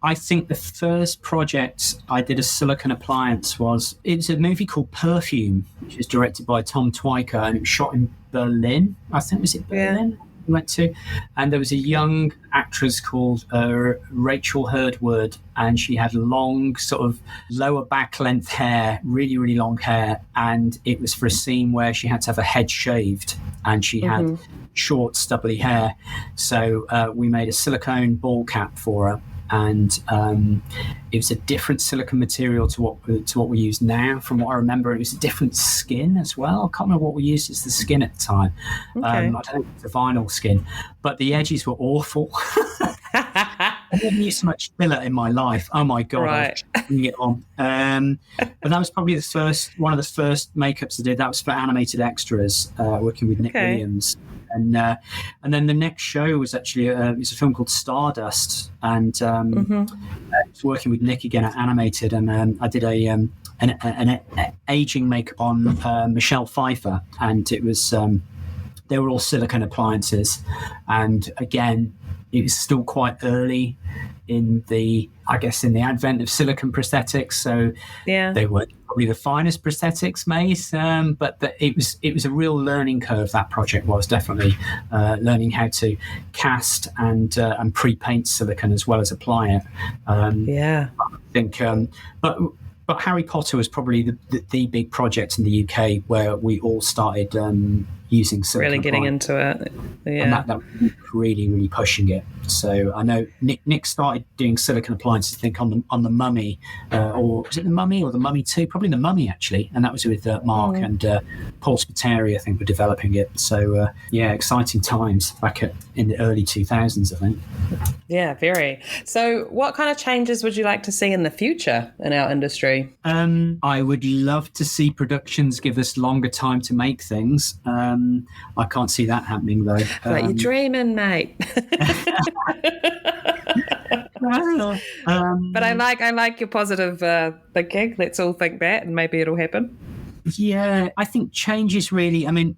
S5: I think the first project I did a silicone appliance was a movie called Perfume, which was directed by Tom Twyker, and it was shot in Berlin. I think, was it Berlin? Yeah. We went to, and there was a young actress called Rachel Hurdwood, and she had long sort of lower back length hair, really, really long hair, and it was for a scene where she had to have her head shaved, and she had short, stubbly hair. So we made a silicone ball cap for her, and it was a different silicone material to what we use now. From what I remember, it was a different skin as well. I can't remember what we used as the skin at the time.
S1: Okay.
S5: I don't think it was the vinyl skin, but the edges were awful. I didn't use so much filler in my life. Oh my God,
S1: right.
S5: I was bringing it on. But that was probably one of the first makeups I did. That was for animated extras, working with Nick Williams. And then the next show was actually it's a film called Stardust, and I was working with Nick again at Animated, and I did an aging makeup on Michelle Pfeiffer, and it was they were all silicone appliances, and again, it was still quite early in the advent of silicone prosthetics, so they weren't probably the finest prosthetics made, but it was a real learning curve. That project was definitely learning how to cast and pre-paint silicone as well as apply it. I think, but Harry Potter was probably the big project in the UK where we all started using silicone. Really
S1: getting into it. Yeah.
S5: And that was really, really pushing it. So I know Nick started doing silicone appliances, I think, on the Mummy, or was it the Mummy or the Mummy 2? Probably the Mummy, actually. And that was with Mark and Paul Spiteri, I think, were developing it. So, exciting times back in the early 2000s, I think.
S1: Yeah, very. So what kind of changes would you like to see in the future in our industry?
S5: I would love to see productions give us longer time to make things. I can't see that happening, though.
S1: Like you're dreaming, mate. But I like your positive thinking. Let's all think that, and maybe it'll happen.
S5: Yeah, I think change is really. I mean,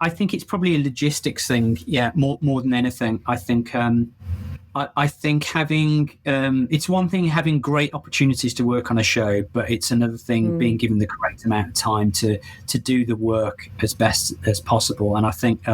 S5: I think it's probably a logistics thing. Yeah, more than anything. I think. I think having it's one thing having great opportunities to work on a show, but it's another thing being given the correct amount of time to do the work as best as possible. And I think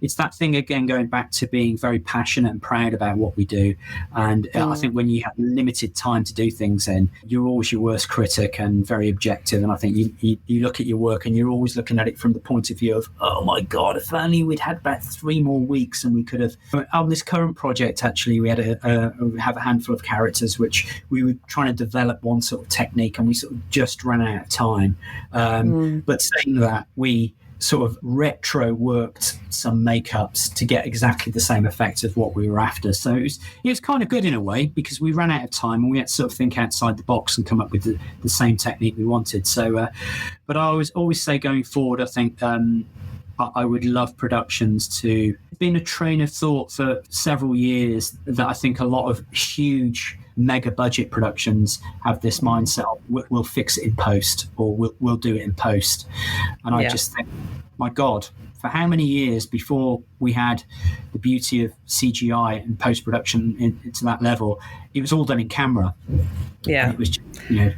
S5: it's that thing again, going back to being very passionate and proud about what we do. And I think when you have limited time to do things, then you're always your worst critic and very objective. And I think you look at your work and you're always looking at it from the point of view of, oh my God, if only we'd had about 3 more weeks and we could have. On this current project, actually, we had we have a handful of characters which we were trying to develop one sort of technique, and we sort of just ran out of time. But saying that, we sort of retro worked some makeups to get exactly the same effect of what we were after. So it was kind of good in a way, because we ran out of time and we had to sort of think outside the box and come up with the same technique we wanted. So, but I always say going forward, I think I would love productions to. It's been a train of thought for several years that I think a lot of huge mega budget productions have this mindset: we'll fix it in post, or we'll do it in post. And I just think, my God, for how many years before we had the beauty of CGI and post production into that level, it was all done in camera.
S1: Yeah,
S5: and it was just,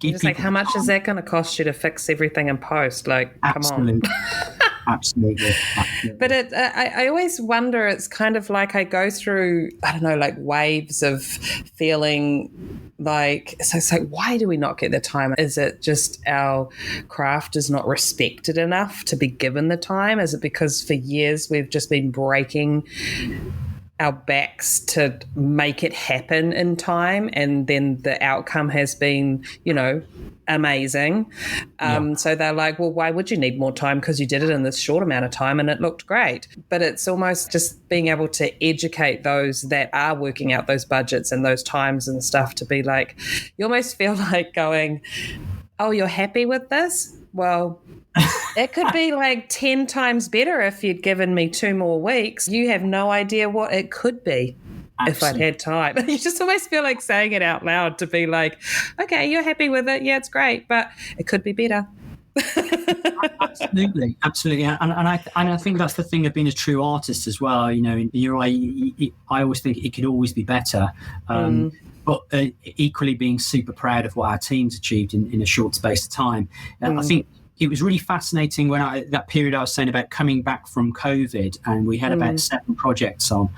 S1: just like, how much is that going to cost you to fix everything in post? Like,
S5: absolutely.
S1: Come on.
S5: Absolutely.
S1: But I always wonder, it's kind of like I go through, I don't know, like waves of feeling like, so why do we not get the time? Is it just our craft is not respected enough to be given the time? Is it because for years we've just been breaking our backs to make it happen in time, and then the outcome has been, amazing. So they're like, well, why would you need more time? Because you did it in this short amount of time and it looked great. But it's almost just being able to educate those that are working out those budgets and those times and stuff to be like, you almost feel like going, oh, you're happy with this? Well, it could be like 10 times better if you'd given me 2 more weeks. You have no idea what it could be. Absolutely. If I'd had time. You just always feel like saying it out loud to be like, okay, you're happy with it. Yeah, it's great, but it could be better.
S5: Absolutely. And I think that's the thing of being a true artist as well. I always think it could always be better. But equally being super proud of what our team's achieved in a short space of time. I think it was really fascinating when that period I was saying about coming back from COVID, and we had about 7 projects on.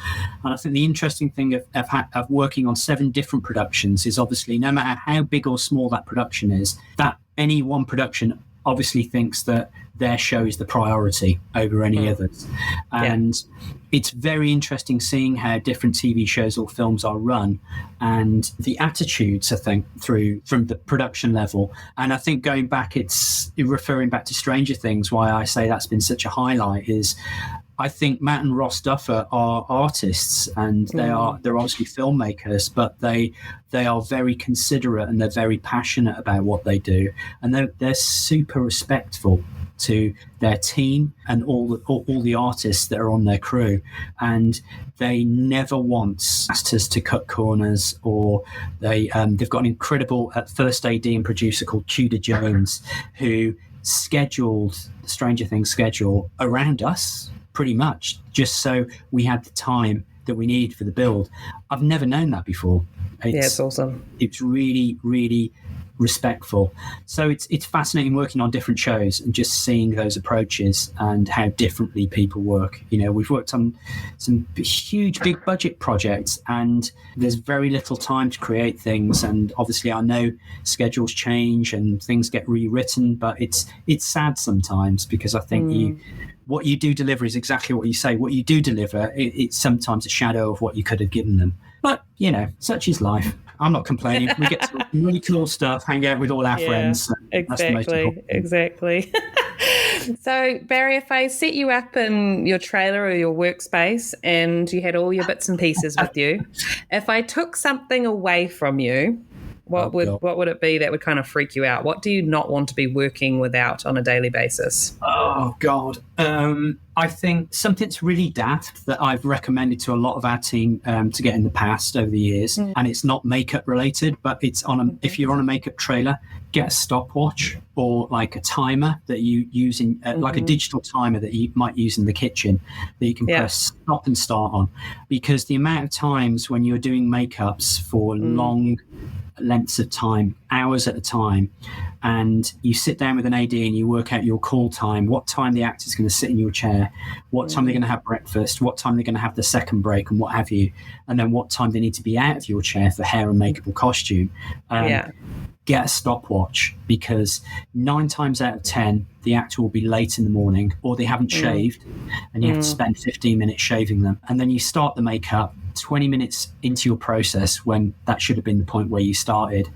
S5: And I think the interesting thing of working on 7 different productions is obviously no matter how big or small that production is, that any one production obviously thinks that their show is the priority over any others. And it's very interesting seeing how different TV shows or films are run, and the attitudes, I think, from the production level. And I think going back, it's referring back to Stranger Things, why I say that's been such a highlight is I think Matt and Ross Duffer are artists, and they're obviously filmmakers, but they are very considerate and they're very passionate about what they do, and they're super respectful to their team and all the artists that are on their crew, and they never once asked us to cut corners, or they've got an incredible first AD and producer called Tudor Jones, who scheduled the Stranger Things schedule around us pretty much, just so we had the time that we need for the build. I've never known that before.
S1: It's awesome. It's
S5: really, really respectful. So it's fascinating working on different shows and just seeing those approaches and how differently people work. We've worked on some huge, big budget projects, and there's very little time to create things. And obviously, I know schedules change and things get rewritten, but it's sad sometimes, because I think what you do deliver is exactly what you say. What you do deliver, it's sometimes a shadow of what you could have given them. But, such is life. I'm not complaining. We get to really cool stuff, hang out with all our friends.
S1: Exactly. So, Barrie, if I set you up in your trailer or your workspace and you had all your bits and pieces with you, if I took something away from you, what would it be that would kind of freak you out? What do you not want to be working without on a daily basis?
S5: Oh, God. I think something that's really daft that I've recommended to a lot of our team to get in the past over the years, and it's not makeup related, but it's if you're on a makeup trailer, get a stopwatch or like a timer that you use in like a digital timer that you might use in the kitchen that you can press stop and start on, because the amount of times when you're doing makeups for long lengths of time, hours at a time, and you sit down with an AD and you work out your call time, what time the actor's going to sit in your chair, what time they're going to have breakfast, what time they're going to have the second break and what have you, and then what time they need to be out of your chair for hair and makeup or costume. Get a stopwatch, because 9 times out of 10 the actor will be late in the morning, or they haven't shaved and you have to spend 15 minutes shaving them, and then you start the makeup 20 minutes into your process when that should have been the point where you started.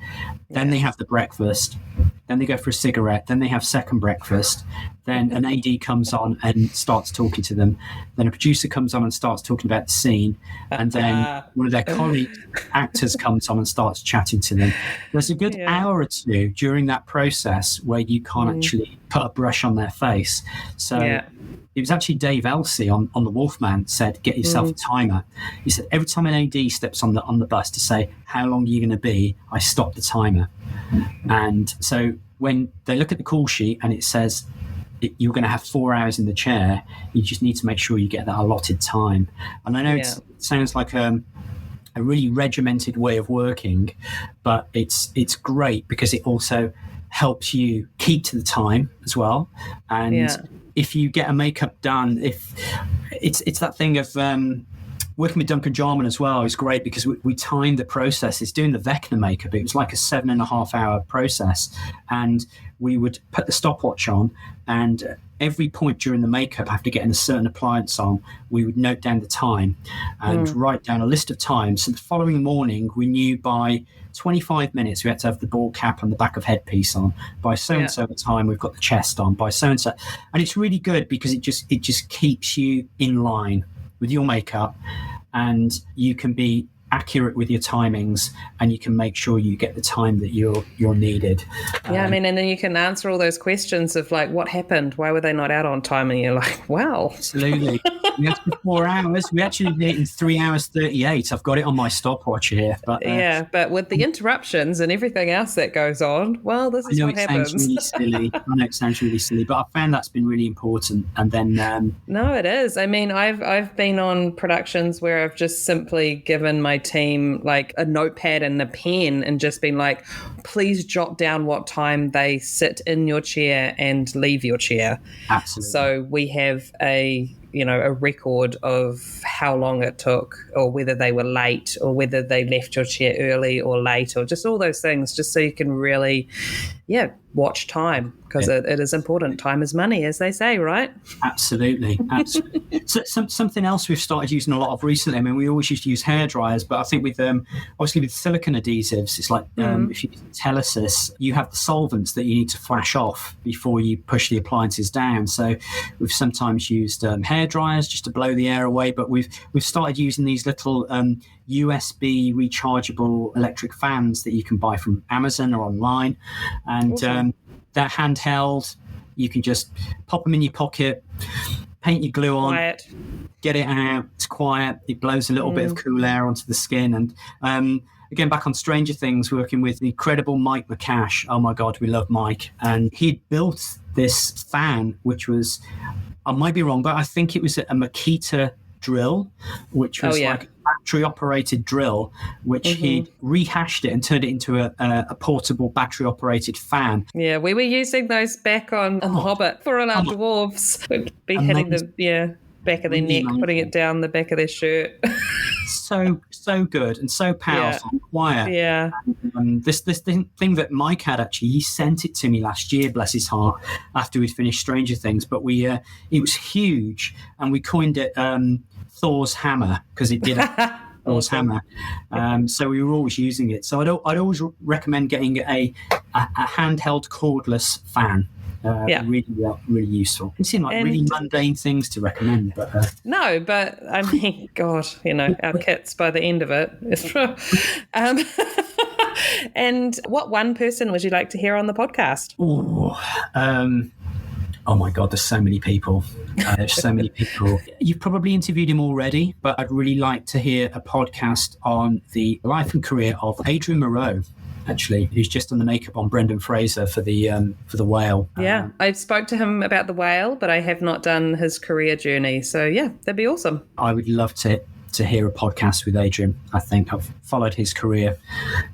S5: Then they have the breakfast. Then they go for a cigarette. Then they have second breakfast. Then an AD comes on and starts talking to them. Then a producer comes on and starts talking about the scene. And then one of their colleague actors comes on and starts chatting to them. There's a good hour or two during that process where you can't actually put a brush on their face. So it was actually Dave Elsey on The Wolfman said, get yourself a timer. He said, every time an AD steps on the bus to say, how long are you going to be? I stop the timer. And so when they look at the call sheet and it says you're going to have 4 hours in the chair, you just need to make sure you get that allotted time. And I know it sounds like a really regimented way of working, but it's great because it also helps you keep to the time as well. And if you get a makeup done, if it's that thing of working with Duncan Jarman as well is great because we timed the process. It's doing the Vecna makeup. It was like a 7.5 hour process, and we would put the stopwatch on, and every point during the makeup, after getting a certain appliance on, we would note down the time and write down a list of times. So the following morning, we knew by 25 minutes we had to have the ball cap and the back of headpiece on. By so-and-so time, we've got the chest on. By so-and-so. And it's really good because it just keeps you in line with your makeup, and you can be accurate with your timings, and you can make sure you get the time that you're needed.
S1: I mean, and then you can answer all those questions of like, what happened? Why were they not out on time? And you're like, wow.
S5: Absolutely. We had to be 4 hours. We actually did it in 3 hours 38. I've got it on my stopwatch here. But
S1: but with the interruptions and everything else that goes on, well, this is what happens.
S5: I know it sounds really silly, but I found that's been really important. And then
S1: no, it is. I mean, I've been on productions where I've just simply given my team like a notepad and a pen and just been like, please jot down what time they sit in your chair and leave your chair.
S5: Absolutely.
S1: So we have a record of how long it took, or whether they were late, or whether they left your chair early or late, or just all those things, just so you can really watch time, because it is important. Time is money, as they say, right?
S5: Absolutely. So, something else we've started using a lot of recently, I mean, we always used to use hair dryers, but I think with obviously with silicone adhesives, it's like if you use Telesis, you have the solvents that you need to flash off before you push the appliances down. So we've sometimes used hair dryers just to blow the air away, but we've started using these little USB rechargeable electric fans that you can buy from Amazon or online, and they're handheld. You can just pop them in your pocket, paint your glue on, get it out. It's quiet. It blows a little bit of cool air onto the skin. And again, back on Stranger Things, working with the incredible Mike McCash. Oh my God, we love Mike. And he'd built this fan, which was, I might be wrong, but I think it was a Makita drill, which was like a battery-operated drill, which he'd rehashed it and turned it into a portable battery-operated fan.
S1: Yeah, we were using those back on The Hobbit for all our dwarves. We'd be hitting the back of their neck, putting it down the back of their shirt.
S5: so good and so powerful and quiet.
S1: Yeah.
S5: This thing that Mike had, actually, he sent it to me last year, bless his heart, after we'd finished Stranger Things. But it was huge, and we coined it Thor's Hammer, because it did Thor's Hammer. So we were always using it. So I'd always recommend getting a handheld cordless fan. Really useful. It seemed like really mundane things to recommend, but
S1: no, but I mean, God, our kits by the end of it. And what one person would you like to hear on the podcast?
S5: Oh my God, there's so many people. There's so many people. You've probably interviewed him already, but I'd really like to hear a podcast on the life and career of Adrian Moreau, actually, who's just done the makeup on Brendan Fraser for the Whale.
S1: Yeah, I spoke to him about the Whale, but I have not done his career journey. So yeah, that'd be awesome. I
S5: would love to hear a podcast with Adrian. I think I've followed his career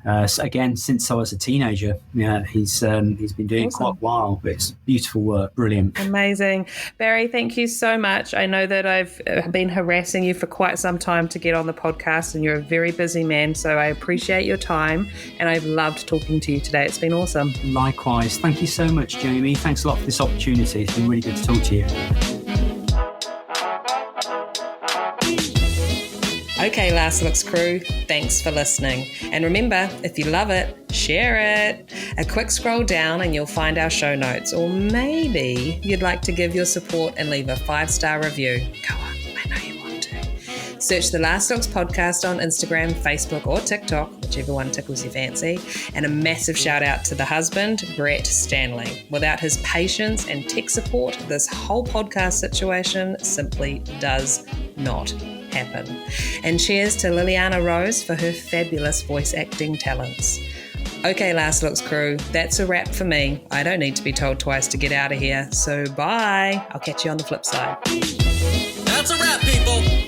S5: again since I was a teenager. Yeah, he's been doing quite a while, but it's beautiful work. Brilliant.
S1: Amazing. Barrie, thank you so much. I know that I've been harassing you for quite some time to get on the podcast, and you're a very busy man, so I appreciate your time, and I've loved talking to you today. It's been awesome.
S5: Likewise. Thank you so much, Jamie. Thanks a lot for this opportunity. It's been really good to talk to you.
S1: I Okay, Last Looks crew, thanks for listening. And remember, if you love it, share it. A quick scroll down and you'll find our show notes. Or maybe you'd like to give your support and leave a 5-star review. Go on, I know you want to. Search the Last Looks podcast on Instagram, Facebook, or TikTok, whichever one tickles your fancy. And a massive shout out to the husband, Brett Stanley. Without his patience and tech support, this whole podcast situation simply does not happen. And cheers to Liliana Rose for her fabulous voice acting talents. Okay, Last Looks crew, that's a wrap for me. I don't need to be told twice to get out of here, so bye. I'll catch you on the flip side.
S4: That's a wrap, people.